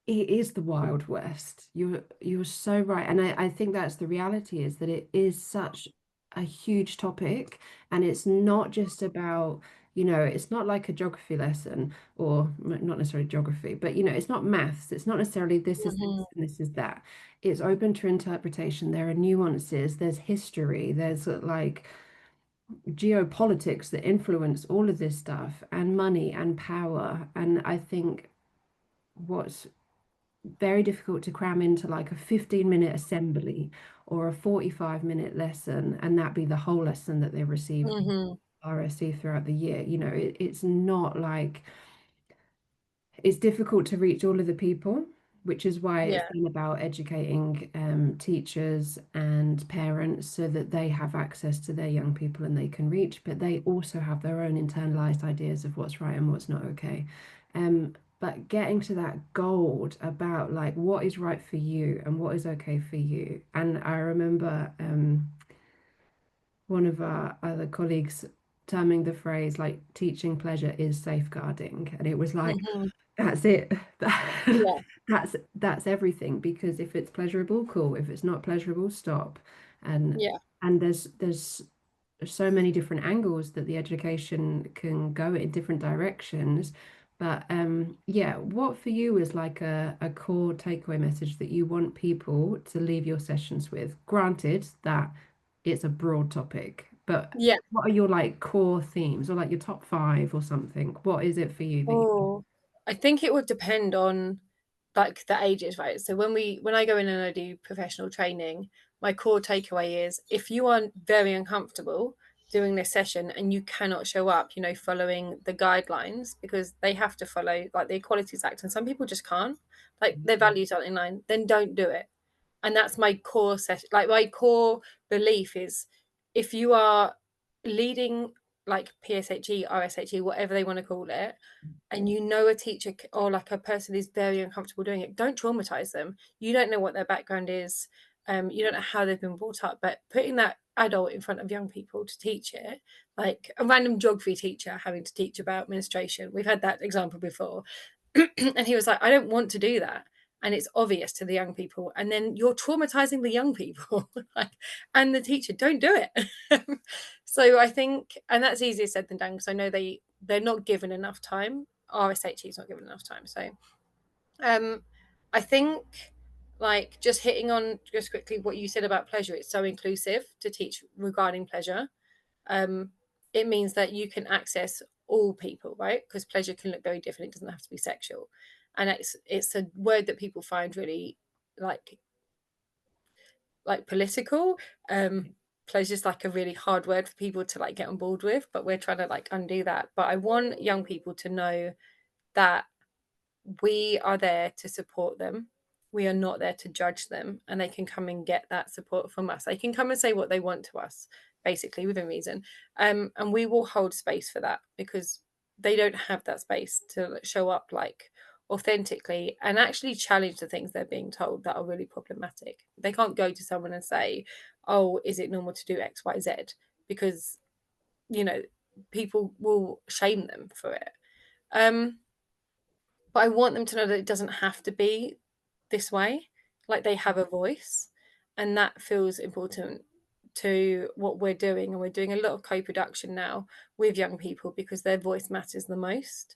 Speaker 1: It is the Wild West. You're so right. And I think that's the reality, is that it is such a huge topic. And it's not just about, it's not like a geography lesson, or not necessarily geography, but it's not maths. It's not necessarily this is
Speaker 2: Hmm.
Speaker 1: this and this is that. It's open to interpretation. There are nuances, there's history, there's like geopolitics that influence all of this stuff, and money and power. And I think what's very difficult to cram into like a 15-minute assembly or a 45-minute lesson, and that be the whole lesson that they receive
Speaker 2: Hmm.
Speaker 1: RSC throughout the year. It's not like, it's difficult to reach all of the people, which is why it's
Speaker 2: Yeah.
Speaker 1: been about educating teachers and parents so that they have access to their young people and they can reach, but they also have their own internalized ideas of what's right and what's not okay. But getting to that gold about like what is right for you and what is okay for you. And I remember one of our other colleagues terming the phrase like teaching pleasure is safeguarding. And it was like,
Speaker 2: Hmm.
Speaker 1: that's it.
Speaker 2: Yeah.
Speaker 1: That's everything. Because if it's pleasurable, cool. If it's not pleasurable, stop. And
Speaker 2: Yeah.
Speaker 1: there's so many different angles that the education can go in different directions. But yeah, what for you is like a core takeaway message that you want people to leave your sessions with? Granted that it's a broad topic, but
Speaker 2: Yeah.
Speaker 1: what are your like core themes, or like your top five or something? What is it for you that you...
Speaker 2: Oh, I think it would depend on like the ages, right? So when I go in and I do professional training, my core takeaway is if you are very uncomfortable doing this session and you cannot show up, following the guidelines because they have to follow like the Equalities Act and some people just can't, like their values aren't in line, then don't do it. And that's my core set, like my core belief is if you are leading like PSHE, RSHE, whatever they want to call it, and a teacher or like a person is very uncomfortable doing it, don't traumatize them. You don't know what their background is. You don't know how they've been brought up, but putting that adult in front of young people to teach it, like a random geography teacher having to teach about menstruation, we've had that example before. And he was like, I don't want to do that. And it's obvious to the young people. And then you're traumatizing the young people. Like, and the teacher, don't do it. So I think, and that's easier said than done because I know they're not given enough time. RSHE is not given enough time. So um I think like just hitting on just quickly what you said about pleasure, it's so inclusive to teach regarding pleasure. um, it means that you can access all people, right? Because pleasure can look very different. It doesn't have to be sexual, and it's a word that people find really like political. Pleasure is like a really hard word for people to like get on board with, but we're trying to like undo that. But I want young people to know that we are there to support them. We are not there to judge them, and they can come and get that support from us. They can come and say what they want to us, basically within reason, and we will hold space for that because they don't have that space to show up like authentically and actually challenge the things they're being told that are really problematic. They can't go to someone and say, "Oh, is it normal to do X, Y, Z?" Because you know people will shame them for it. Um, but I want them to know that it doesn't have to be this way. Like they have a voice, and that feels important to what we're doing. And we're doing a lot of co-production now with young people because their voice matters the most.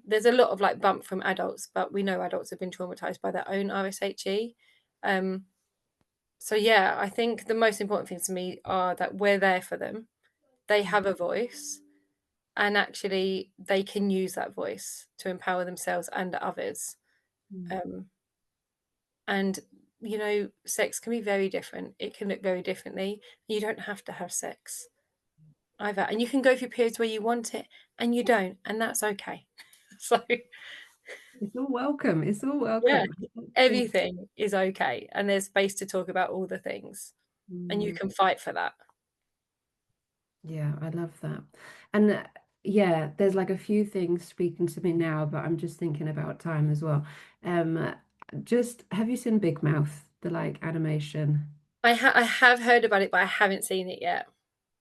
Speaker 2: There's a lot of like bump from adults, but we know adults have been traumatized by their own RSHE. Um, so yeah, I think the most important things to me are that we're there for them. They have a voice, and actually they can use that voice to empower themselves and others.
Speaker 1: Mm.
Speaker 2: Um, and sex can be very different. It can look very differently. You don't have to have sex either, and you can go through periods where you want it and you don't, and that's okay. So
Speaker 1: It's all welcome. It's all
Speaker 2: yeah,
Speaker 1: welcome. Yeah.
Speaker 2: everything is okay, and there's space to talk about all the things, and you
Speaker 1: Mm.
Speaker 2: can fight for that.
Speaker 1: Yeah, I love that. And yeah, there's like a few things speaking to me now, but I'm just thinking about time as well. Um, just have you seen Big Mouth, the like animation?
Speaker 2: I have heard about it, but I haven't seen it yet.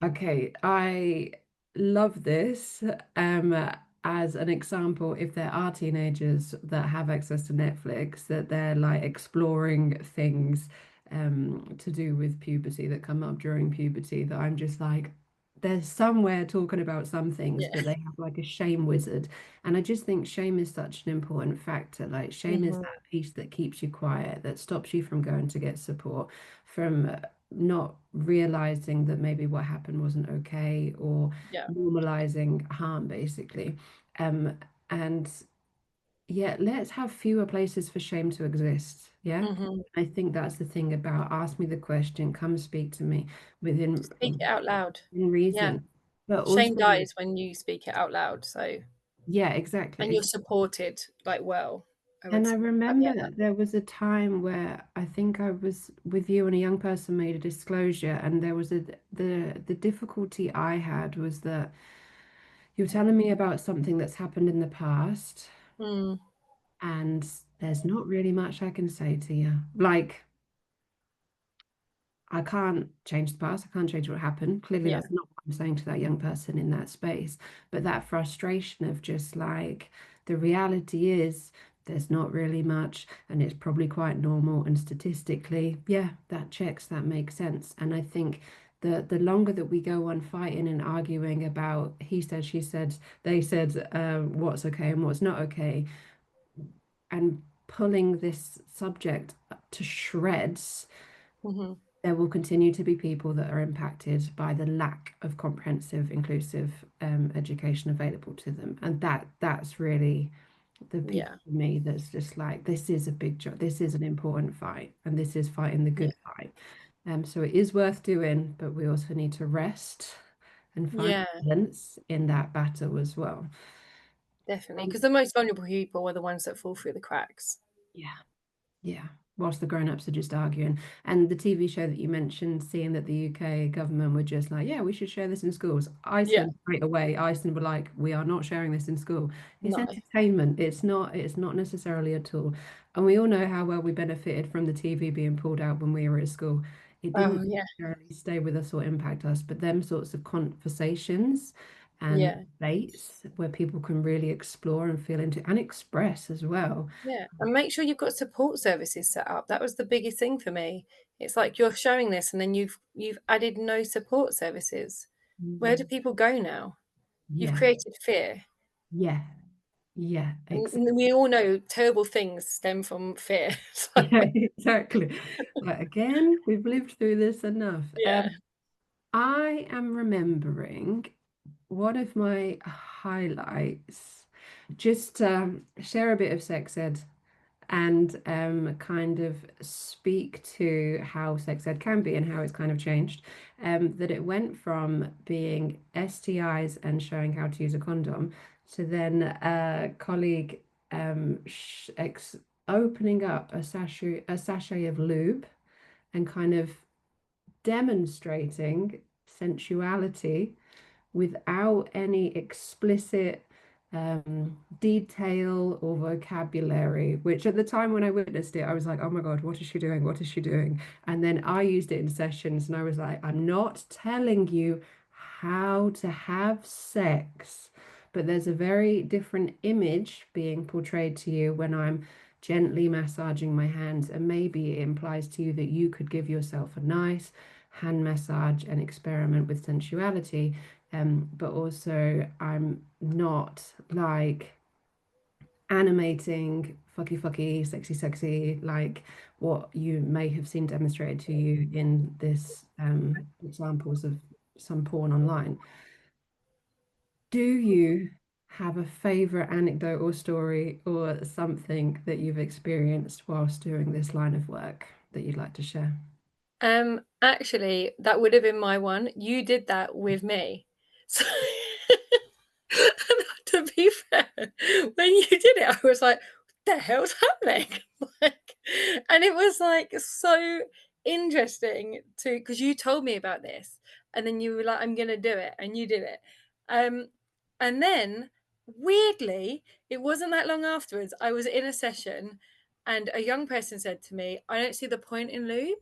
Speaker 1: Okay, I love this as an example. If there are teenagers that have access to Netflix, that they're like exploring things to do with puberty that come up during puberty, that I'm just like, they're somewhere talking about some things,
Speaker 2: Yeah.
Speaker 1: but they have like a shame wizard. And I just think shame is such an important factor. Like, shame is
Speaker 2: Mhm.
Speaker 1: that piece that keeps you quiet, that stops you from going to get support, from not realizing that maybe what happened wasn't okay, or
Speaker 2: Yeah.
Speaker 1: normalizing harm, basically. Um, and yeah, let's have fewer places for shame to exist. Yeah.
Speaker 2: Mhm.
Speaker 1: I think that's the thing about ask me the question, come speak to me within
Speaker 2: Speak it out loud. Yeah.
Speaker 1: reason. But
Speaker 2: Shame
Speaker 1: also,
Speaker 2: dies when you speak it out loud, so
Speaker 1: yeah,
Speaker 2: and you're
Speaker 1: exactly.
Speaker 2: supported, like, well, I would
Speaker 1: And I
Speaker 2: say at the
Speaker 1: remember
Speaker 2: end of
Speaker 1: there was a time where I think I was with you and a young person made a disclosure, and there was the difficulty I had was that you're telling me about something that's happened in the past,
Speaker 2: that. Mm,
Speaker 1: and there's not really much I can say to you. Like, I can't change the past. I can't change what happened. Clearly,
Speaker 2: yeah,
Speaker 1: that's not what I'm saying to that young person in that space. But that frustration of just like, the reality is there's not really much, and it's probably quite normal. And statistically, yeah, that checks, that makes sense. And I think the longer that we go on fighting and arguing about he said, she said, they said, what's okay and what's not okay, and pulling this subject to shreds,
Speaker 2: mhm,
Speaker 1: there will continue to be people that are impacted by the lack of comprehensive, inclusive education available to them. And that's really the piece
Speaker 2: yeah,
Speaker 1: for me that's just like, this is a big job, this is an important fight, and this is fighting the
Speaker 2: yeah,
Speaker 1: good fight. So it is worth doing, but we also need to rest and find
Speaker 2: yeah,
Speaker 1: balance in that battle as well.
Speaker 2: definitely.
Speaker 1: Um,
Speaker 2: Because the most vulnerable people are the ones that fall through the cracks.
Speaker 1: yeah. Yeah, whilst the grown-ups are just arguing. And the TV show that you mentioned, seeing that the UK government were just like, yeah, we should share this in schools.
Speaker 2: Yeah.
Speaker 1: Iceland straight away, Iceland were like, we are not sharing this in school. It's
Speaker 2: No.
Speaker 1: entertainment. It's not necessarily a tool. And we all know how well we benefited from the TV being pulled out when we were at school. It didn't
Speaker 2: Oh, yeah,
Speaker 1: necessarily stay with us or impact us, but them sorts of conversations and
Speaker 2: yeah,
Speaker 1: debates where people can really explore and feel into and express as well.
Speaker 2: yeah, and make sure you've got support services set up. That was the biggest thing for me. It's like you're showing this and then you've added no support services. Where do
Speaker 1: Mm.
Speaker 2: people go now? You've
Speaker 1: Yeah,
Speaker 2: created fear.
Speaker 1: yeah, yeah,
Speaker 2: And we all know terrible things stem from fear. So,
Speaker 1: yeah, exactly. But again, we've lived through this enough.
Speaker 2: yeah.
Speaker 1: I am remembering one of my highlights, just share a bit of sex ed and kind of speak to how sex ed can be and how it's kind of changed. That it went from being STIs and showing how to use a condom to then a colleague opening up a sachet of lube and kind of demonstrating sensuality without any explicit detail or vocabulary, which at the time when I witnessed it, I was like, oh my God, what is she doing? What is she doing? And then I used it in sessions and I was like, I'm not telling you how to have sex, but there's a very different image being portrayed to you when I'm gently massaging my hands, and maybe it implies to you that you could give yourself a nice hand massage and experiment with sensuality. But also, I'm not like animating fucky fucky, sexy sexy, like what you may have seen demonstrated to you in this examples of some porn online. Do you have a favorite anecdote or story or something that you've experienced whilst doing this line of work that you'd like to share?
Speaker 2: Actually, that would have been my one. You did that with me. So to be fair, when you did it, I was like, "What the hell's happening?" Like, and it was like so interesting to because you told me about this, and then you were like, "I'm gonna do it," and you did it. Um, and then weirdly, it wasn't that long afterwards. I was in a session, and a young person said to me, "I don't see the point in lube."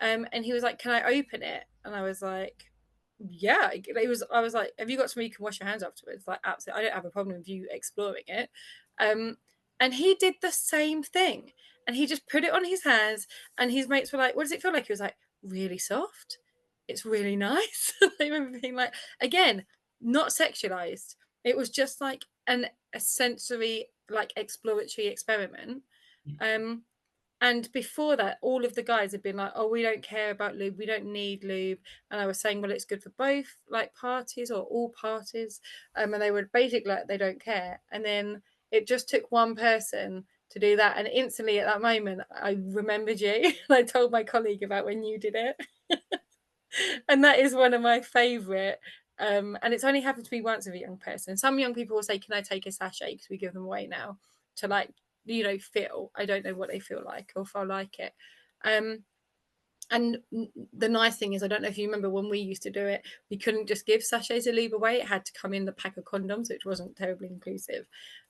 Speaker 2: And he was like, "Can I open it?" And I was like, "Yeah." It was. I was like, "Have you got somewhere you can wash your hands afterwards?" Like, absolutely, I don't have a problem with you exploring it. Um, and he did the same thing, and he just put it on his hands. And his mates were like, "What does it feel like?" He was like, "Really soft. It's really nice." I remember being like, again, not sexualized. It was just like a sensory, like exploratory experiment. Um, and before that, all of the guys had been like, "Oh, we don't care about lube. We don't need lube." And I was saying, "Well, it's good for both like parties or all parties." And they were basically like, "They don't care." And then it just took one person to do that, and instantly at that moment, I remembered you. And I told my colleague about when you did it, and that is one of my favourite. And it's only happened to me once with a young person. Some young people will say, "Can I take a sachet?" Because we give them away now to like feel. I don't know what they feel like or if I like it. Um, and the nice thing is, I don't know if you remember when we used to do it, we couldn't just give sachets of lube away. It had to come in the pack of condoms, which wasn't terribly inclusive.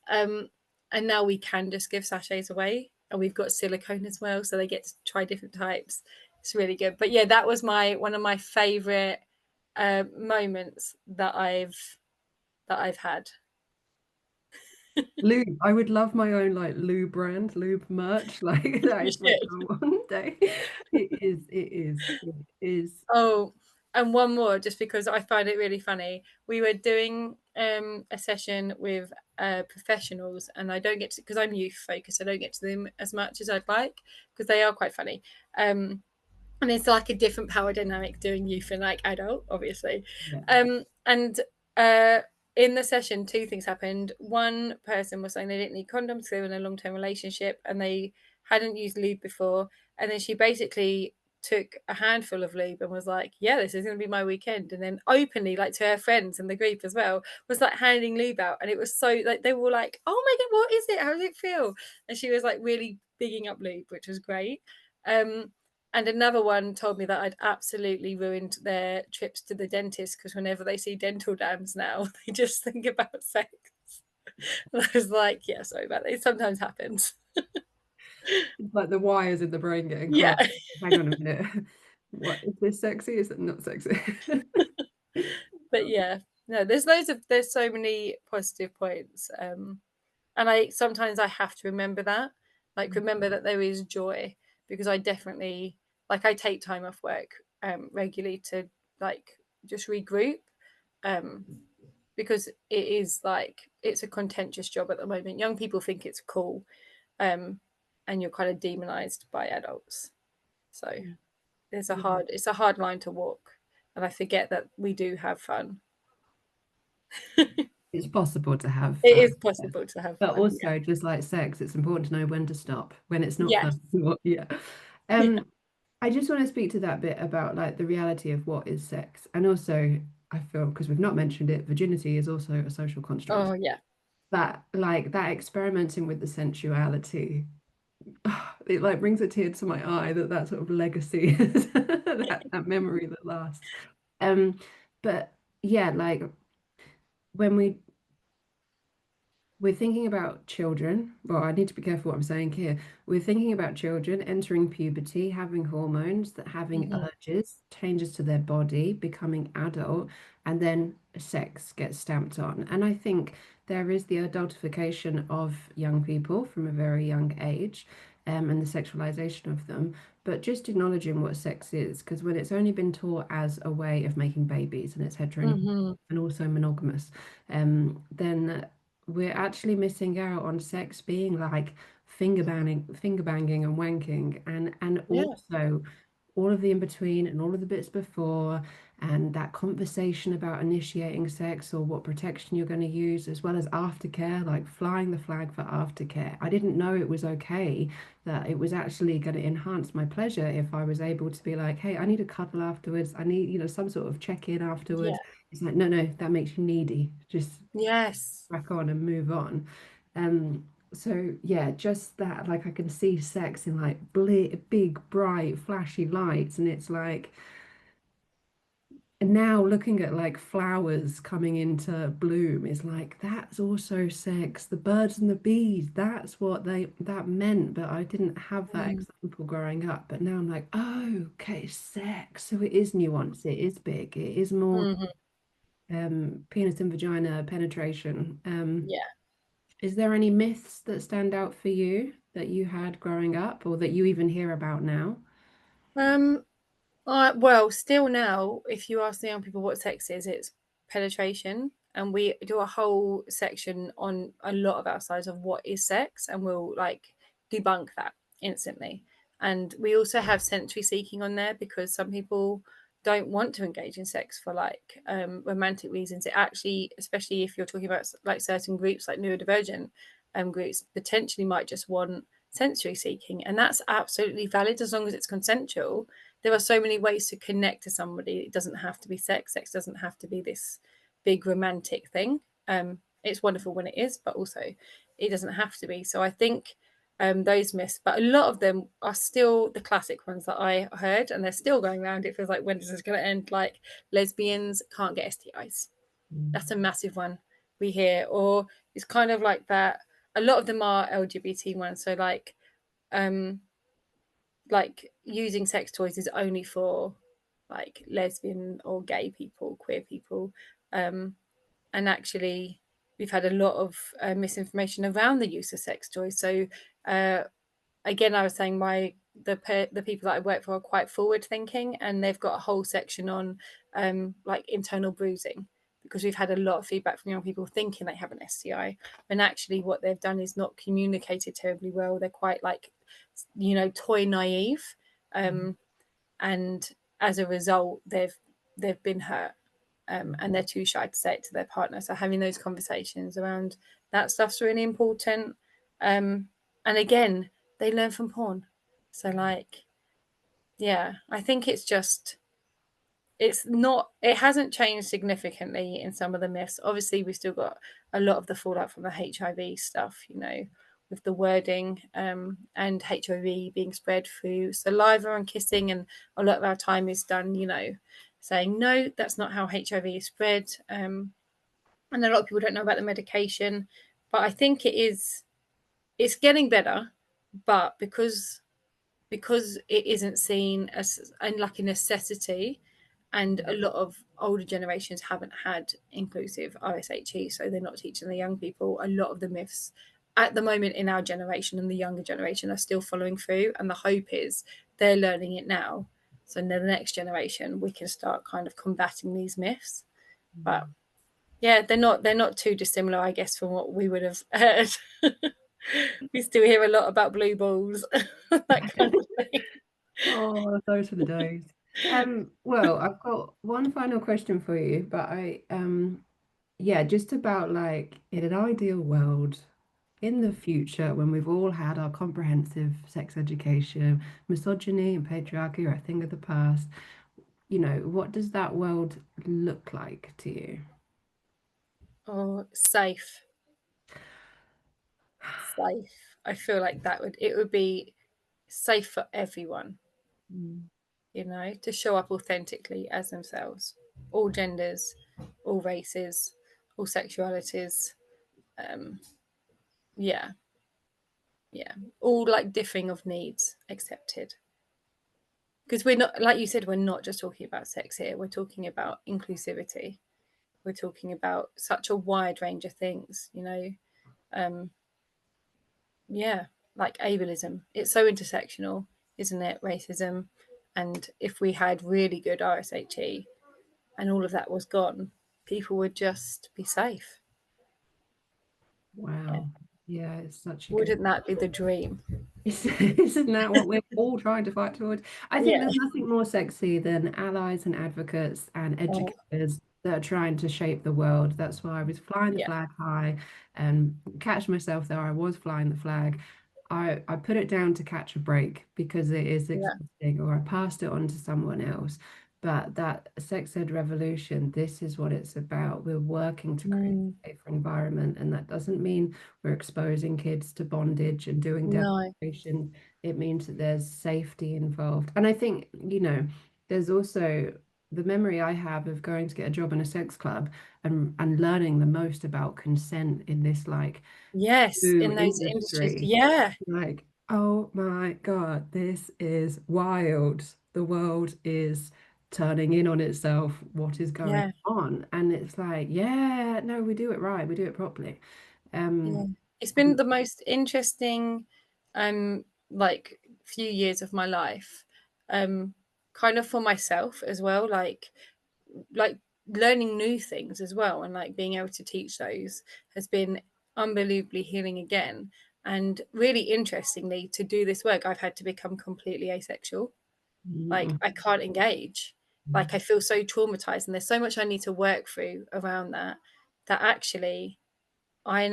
Speaker 2: Um, and now we can just give sachets away, and we've got silicone as well, so they get to try different types. It's really good. But yeah, that was my one of my favorite moments that I've had.
Speaker 1: Lube. I would love my own like lube brand, lube merch. Like that
Speaker 2: You
Speaker 1: is my
Speaker 2: should.
Speaker 1: goal one day. It is.
Speaker 2: Oh, and one more, just because I find it really funny. We were doing a session with professionals, and I don't get to because I'm youth focused. I don't get to them as much as I'd like because they are quite funny. And it's like a different power dynamic doing youth and like adult, obviously.
Speaker 1: Yeah.
Speaker 2: And uh, in the session, two things happened. One person was saying they didn't need condoms because they were in a long term relationship and they hadn't used lube before. And then she basically took a handful of lube and was like, "Yeah, this is going to be my weekend." And then openly, like to her friends and the group as well, was like handing lube out. And it was so like they were like, "Oh my God, what is it? How does it feel?" And she was like really bigging up lube, which was great. Um, and another one told me that I'd absolutely ruined their trips to the dentist because whenever they see dental dams now, they just think about sex. And I was like, yeah, sorry about that. It sometimes happens.
Speaker 1: It's like the wires in the brain getting
Speaker 2: Yeah.
Speaker 1: crossed. Hang on a minute. What is this sexy? Is it not sexy?
Speaker 2: But yeah, no, there's so many positive points. And I sometimes I have to remember that, like remember that there is joy because I definitely like I take time off work regularly to like just regroup. Um, because it is like it's a contentious job at the moment. Young people think it's cool, um, and you're kind of demonized by adults. So
Speaker 1: Yeah.
Speaker 2: it's a hard line to walk, and I forget that we do have fun. It
Speaker 1: It's possible to have
Speaker 2: is
Speaker 1: fun. Yeah.
Speaker 2: possible to have
Speaker 1: But
Speaker 2: fun. Yeah.
Speaker 1: also, just like sex, it's important to know when to stop, when it's not
Speaker 2: Yes.
Speaker 1: fun. Yeah.
Speaker 2: Yeah.
Speaker 1: Um, I just want to speak to that bit about like the reality of what is sex. And also, I feel because we've not mentioned it, virginity is also a social construct.
Speaker 2: Oh yeah.
Speaker 1: That like that experimenting with the sensuality, it like brings a tear to my eye that that sort of legacy, that memory that lasts. Um, but yeah, like when we're thinking about children. Well, I need to be careful what I'm saying here. We're thinking about children entering puberty, having hormones, that having
Speaker 2: Mhm.
Speaker 1: urges, changes to their body, becoming adult, and then sex gets stamped on. And I think there is the adultification of young people from a very young age, and the sexualization of them. But just acknowledging what sex is, because when it's only been taught as a way of making babies and it's heteronormative
Speaker 2: Mhm.
Speaker 1: and also monogamous, then we're actually missing out on sex being like finger banging and wanking and
Speaker 2: Yeah.
Speaker 1: also all of the in between and all of the bits before and that conversation about initiating sex or what protection you're going to use, as well as aftercare, like flying the flag for aftercare. I didn't know it was okay, that it was actually going to enhance my pleasure if I was able to be like, hey, I need a cuddle afterwards. I need, some sort of check-in afterwards.
Speaker 2: Yeah.
Speaker 1: It's like, no, no, that makes you needy. Just
Speaker 2: Yes.
Speaker 1: crack on and move on. So yeah, just that, like I can see sex in like big, bright, flashy lights, and it's like, and now looking at like flowers coming into bloom is like that's also sex. The birds and the bees, that's what that meant, but I didn't have that
Speaker 2: Mm.
Speaker 1: example growing up. But now I'm like, oh, okay, sex. So it is nuanced, it is big, it is more
Speaker 2: Mhm.
Speaker 1: penis and vagina penetration.
Speaker 2: Yeah.
Speaker 1: Is there any myths that stand out for you that you had growing up or that you even hear about now?
Speaker 2: Um, well, still now, if you ask the young people what sex is, it's penetration. And we do a whole section on a lot of our sides of what is sex, and we'll like debunk that instantly. And we also have sensory seeking on there because some people don't want to engage in sex for like romantic reasons. It actually, especially if you're talking about like certain groups like neurodivergent groups, potentially might just want sensory seeking, and that's absolutely valid as long as it's consensual. There are so many ways to connect to somebody. It doesn't have to be sex. Sex doesn't have to be this big romantic thing. It's wonderful when it is, but also it doesn't have to be. So I think those myths, but a lot of them are still the classic ones that I heard, and they're still going around. It feels like, when is this going to end? Like, lesbians can't get STIs. That's a massive one we hear, or it's kind of like that. A lot of them are LGBT ones, so um like using sex toys is only for like lesbian or gay people, queer people. Um, and actually, we've had a lot of misinformation around the use of sex toys. So uh, again, I was saying the people that I work for are quite forward thinking, and they've got a whole section on like internal bruising, because we've had a lot of feedback from young people thinking they have an STI, when actually what they've done is not communicated terribly well. They're quite like, toy naive, um, and as a result, they've been hurt, and they're too shy to say it to their partner. So having those conversations around that stuff's really important. And again, they learn from porn. So like, yeah, I think it hasn't changed significantly in some of the myths. Obviously, we've still got a lot of the fallout from the HIV stuff, with the wording, and HIV being spread through saliva and kissing, and a lot of our time is done, saying no, that's not how HIV is spread. And a lot of people don't know about the medication, but I think it's getting better, but because it isn't seen as like a necessity, and a lot of older generations haven't had inclusive RSHE, so they're not teaching the young people. A lot of the myths at the moment in our generation and the younger generation are still following through, and the hope is they're learning it now, so in the next generation we can start kind of combating these myths. But yeah, they're not too dissimilar, I guess, from what we would have heard. We still hear a lot about blue balls, that kind of thing.
Speaker 1: Oh, those are the days. Well, I've got one final question for you, but yeah, just about like in an ideal world, in the future, when we've all had our comprehensive sex education, misogyny and patriarchy are a thing of the past, what does that world look like to you?
Speaker 2: Oh, safe, safe. I feel like it would be safe for everyone,
Speaker 1: Mm.
Speaker 2: to show up authentically as themselves, all genders, all races, all sexualities. Um, yeah, yeah, all like differing of needs accepted. Because we're not, like you said, we're not just talking about sex here. We're talking about inclusivity. We're talking about such a wide range of things. Um, yeah, like ableism. It's so intersectional, isn't it? Racism. And if we had really good RSHE and all of that was gone, people would just be safe. Yeah.
Speaker 1: Wow. Yeah, it's such a good.
Speaker 2: Wouldn't that be the dream?
Speaker 1: Isn't that what we're all trying to fight towards? I think
Speaker 2: Yeah.
Speaker 1: there's nothing more sexy than allies and advocates and
Speaker 2: Oh,
Speaker 1: educators that are trying to shape the world. That's why I was flying the
Speaker 2: yeah.
Speaker 1: flag high and catch myself there. I was flying the flag. I put it down to catch a break because it is
Speaker 2: Yeah.
Speaker 1: exhausting, or I passed it on to someone else. But that sex ed revolution, this is what it's about. We're working to create
Speaker 2: Mm,
Speaker 1: a safer environment, and that doesn't mean we're exposing kids to bondage and doing
Speaker 2: no.
Speaker 1: demonstrations. It means that there's safety involved. And I think, there's also the memory I have of going to get a job in a sex club and learning the most about consent in this like
Speaker 2: Yes,
Speaker 1: new
Speaker 2: in those industries.
Speaker 1: industry.
Speaker 2: Yeah.
Speaker 1: Like, oh my God, this is wild. The world is turning in on itself. What is going
Speaker 2: Yeah.
Speaker 1: on? And it's like, yeah, no, we do it right. We do it properly.
Speaker 2: Yeah.
Speaker 1: Um,
Speaker 2: It's been the most interesting, like few years of my life, um, kind of for myself as well, like learning new things as well, and like being able to teach those has been unbelievably healing again. And really interestingly, to do this work, I've had to become completely asexual. Like
Speaker 1: mm,
Speaker 2: I can't engage. Like I feel so traumatized, and there's so much I need to work through around that. That actually I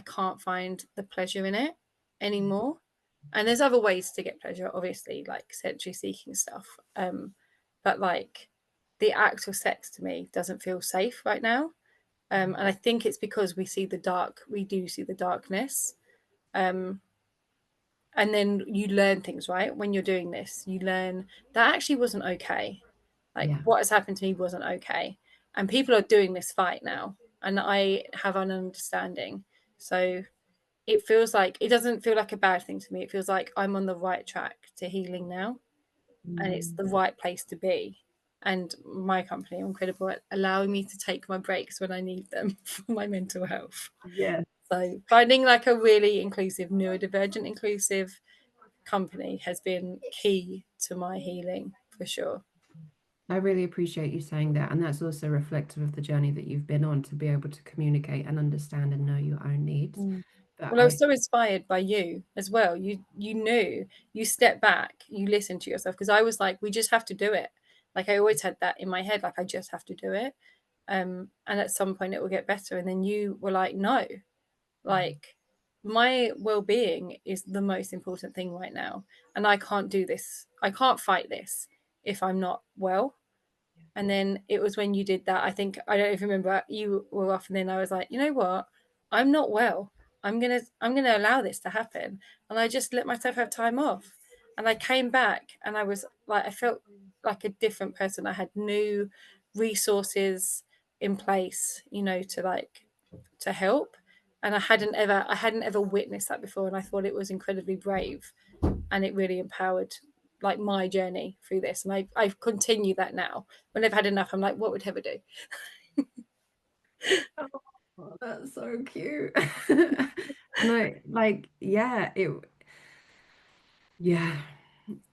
Speaker 2: can't find the pleasure in it anymore. And there's other ways to get pleasure, obviously, like sensory seeking stuff. But like the act of sex to me doesn't feel safe right now. And I think it's because we do see the darkness. Um, and then you learn things, right? When you're doing this, you learn that actually wasn't okay. Like
Speaker 1: yeah.
Speaker 2: what has happened to me wasn't okay. And people are doing this fight now. And I have an understanding. So it doesn't feel like a bad thing to me. It feels like I'm on the right track to healing now, and it's
Speaker 1: Mm,
Speaker 2: the right place to be. And my company are incredible at allowing me to take my breaks when I need them for my mental health.
Speaker 1: yeah.
Speaker 2: So finding like a really inclusive, neurodivergent inclusive company has been key to my healing for sure.
Speaker 1: I really appreciate you saying that. And that's also reflective of the journey that you've been on to be able to communicate and understand and know your own needs.
Speaker 2: Mm.
Speaker 1: But
Speaker 2: Well, I was so inspired by you as well. You knew, you stepped back, you listened to yourself, because I was like, we just have to do it. Like I always had that in my head, like I just have to do it. And at some point it will get better. And then you were like, no, like my well-being is the most important thing right now. And I can't do this. I can't fight this if I'm not well. And then it was when you did that, I think I don't even remember, you were off, and then I was like, you know what? I'm not well. I'm gonna allow this to happen. And I just let myself have time off. And I came back and I was like I felt like a different person. I had new resources in place, to help. And I hadn't ever witnessed that before, and I thought it was incredibly brave, and it really empowered like my journey through this. And I've continued that now. When I've had enough, I'm like, what would Heather do?
Speaker 1: oh, that's so cute. And I like, yeah,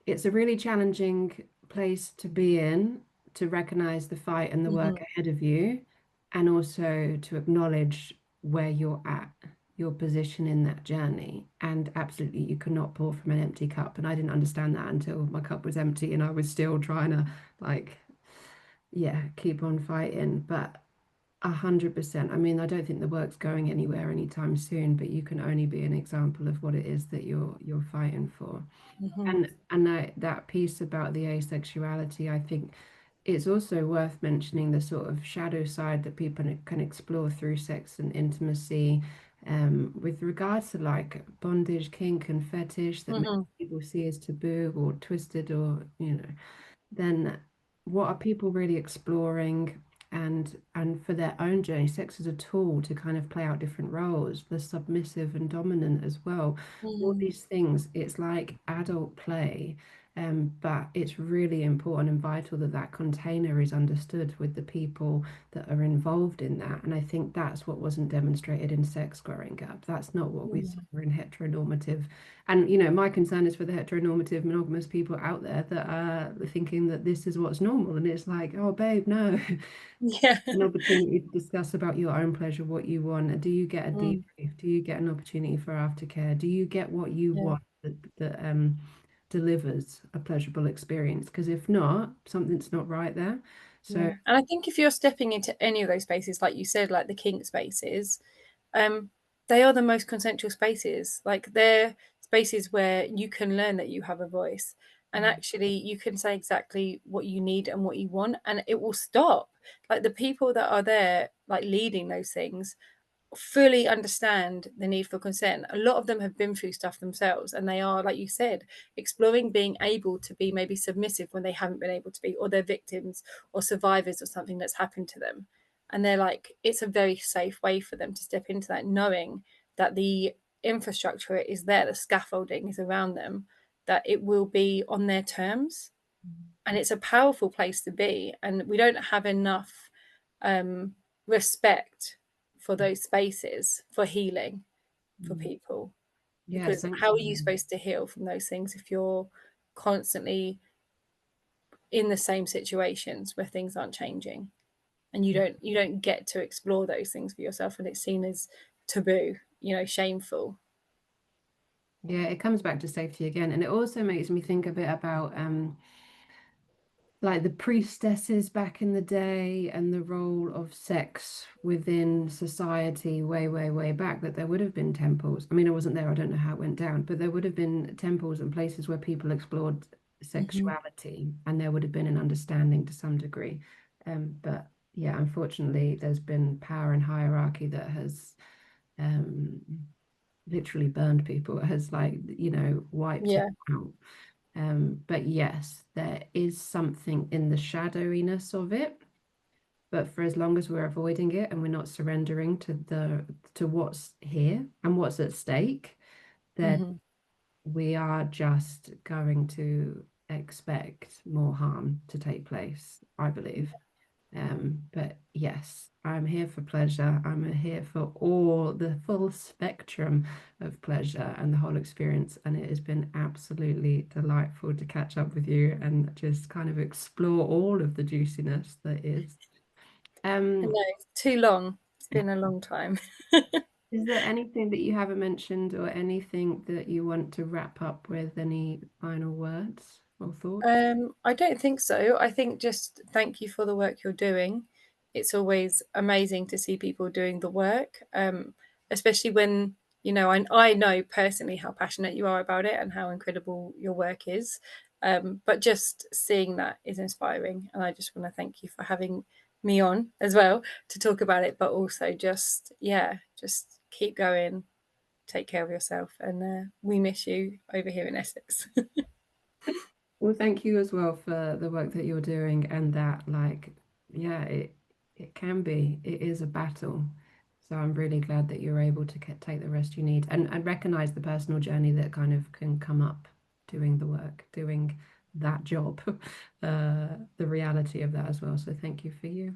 Speaker 1: it's a really challenging place to be in, to recognize the fight and the work
Speaker 2: Mhm.
Speaker 1: ahead of you, and also to acknowledge where you're at, your position in that journey. And absolutely, you cannot pour from an empty cup. And I didn't understand that until my cup was empty and I was still trying to, like, yeah, keep on fighting. But 100%. I mean, I don't think the work's going anywhere anytime soon, but you can only be an example of what it is that you're fighting for.
Speaker 2: Mhm.
Speaker 1: And that piece about the asexuality, I think it's also worth mentioning the sort of shadow side that people can explore through sex and intimacy, with regards to like bondage, kink, and fetish that many
Speaker 2: Mhm.
Speaker 1: people see as taboo or twisted, or then what are people really exploring, and for their own journey, sex as a tool to kind of play out different roles, the submissive and dominant as well. All
Speaker 2: Mhm.
Speaker 1: these things, it's like adult play, but it's really important and vital that that container is understood with the people that are involved in that. And I think that's what wasn't demonstrated in sex growing up. That's not what we saw
Speaker 2: Mhm.
Speaker 1: in heteronormative. And my concern is for the heteronormative monogamous people out there that are thinking that this is what's normal. And it's like, oh, babe, no.
Speaker 2: Yeah.
Speaker 1: An opportunity to discuss about your own pleasure, what you want. Do you get a
Speaker 2: Mm.
Speaker 1: debrief? Do you get an opportunity for aftercare? Do you get what you
Speaker 2: Yeah.
Speaker 1: want? that delivers a pleasurable experience. Because if not, something's not right there. So
Speaker 2: Yeah, and I think if you're stepping into any of those spaces, like you said, like the kink spaces, um, they are the most consensual spaces. Like they're spaces where you can learn that you have a voice, and actually you can say exactly what you need and what you want, and it will stop. Like the people that are there, like leading those things, fully understand the need for consent. A lot of them have been through stuff themselves, and they are, like you said, exploring being able to be maybe submissive when they haven't been able to be, or they're victims or survivors of something that's happened to them. And they're like, it's a very safe way for them to step into that, knowing that the infrastructure is there, the scaffolding is around them, that it will be on their terms. And it's a powerful place to be. And we don't have enough um, respect for those spaces for healing for people,
Speaker 1: yeah,
Speaker 2: because how are you
Speaker 1: sanctuary.
Speaker 2: supposed to heal from those things if you're constantly in the same situations where things aren't changing, and you don't get to explore those things for yourself, and it's seen as taboo, shameful.
Speaker 1: Yeah, it comes back to safety again. And it also makes me think a bit about like the priestesses back in the day and the role of sex within society way, way, way back, that there would have been temples. I mean, I wasn't there, I don't know how it went down, but there would have been temples and places where people explored
Speaker 2: Mm-hmm.
Speaker 1: sexuality and there would have been an understanding to some degree. But yeah, unfortunately, there's been power and hierarchy that has um, literally burned people, has like, wiped it
Speaker 2: Yeah.
Speaker 1: out. But yes, there is something in the shadowiness of it. But for as long as we're avoiding it and we're not surrendering to what's here and what's at stake, then
Speaker 2: Mm-hmm.
Speaker 1: we are just going to expect more harm to take place, I believe. But yes, I'm here for pleasure. I'm here for all the full spectrum of pleasure and the whole experience. And it has been absolutely delightful to catch up with you and just kind of explore all of the juiciness that is.
Speaker 2: I
Speaker 1: Um,
Speaker 2: know, it's too long. It's been a long time.
Speaker 1: is there anything that you haven't mentioned or anything that you want to wrap up with? Any final words or thoughts?
Speaker 2: I don't think so. I think just thank you for the work you're doing. It's always amazing to see people doing the work, especially when, I know personally how passionate you are about it and how incredible your work is. But just seeing that is inspiring. And I just want to thank you for having me on as well to talk about it, but also just, yeah, just keep going, take care of yourself. And we miss you over here in Essex.
Speaker 1: Well, thank you as well for the work that you're doing and that, like, yeah, it can be, it is a battle. So I'm really glad that you're able to take the rest you need and recognize the personal journey that kind of can come up doing the work, doing that job, the reality of that as well. So thank you for you.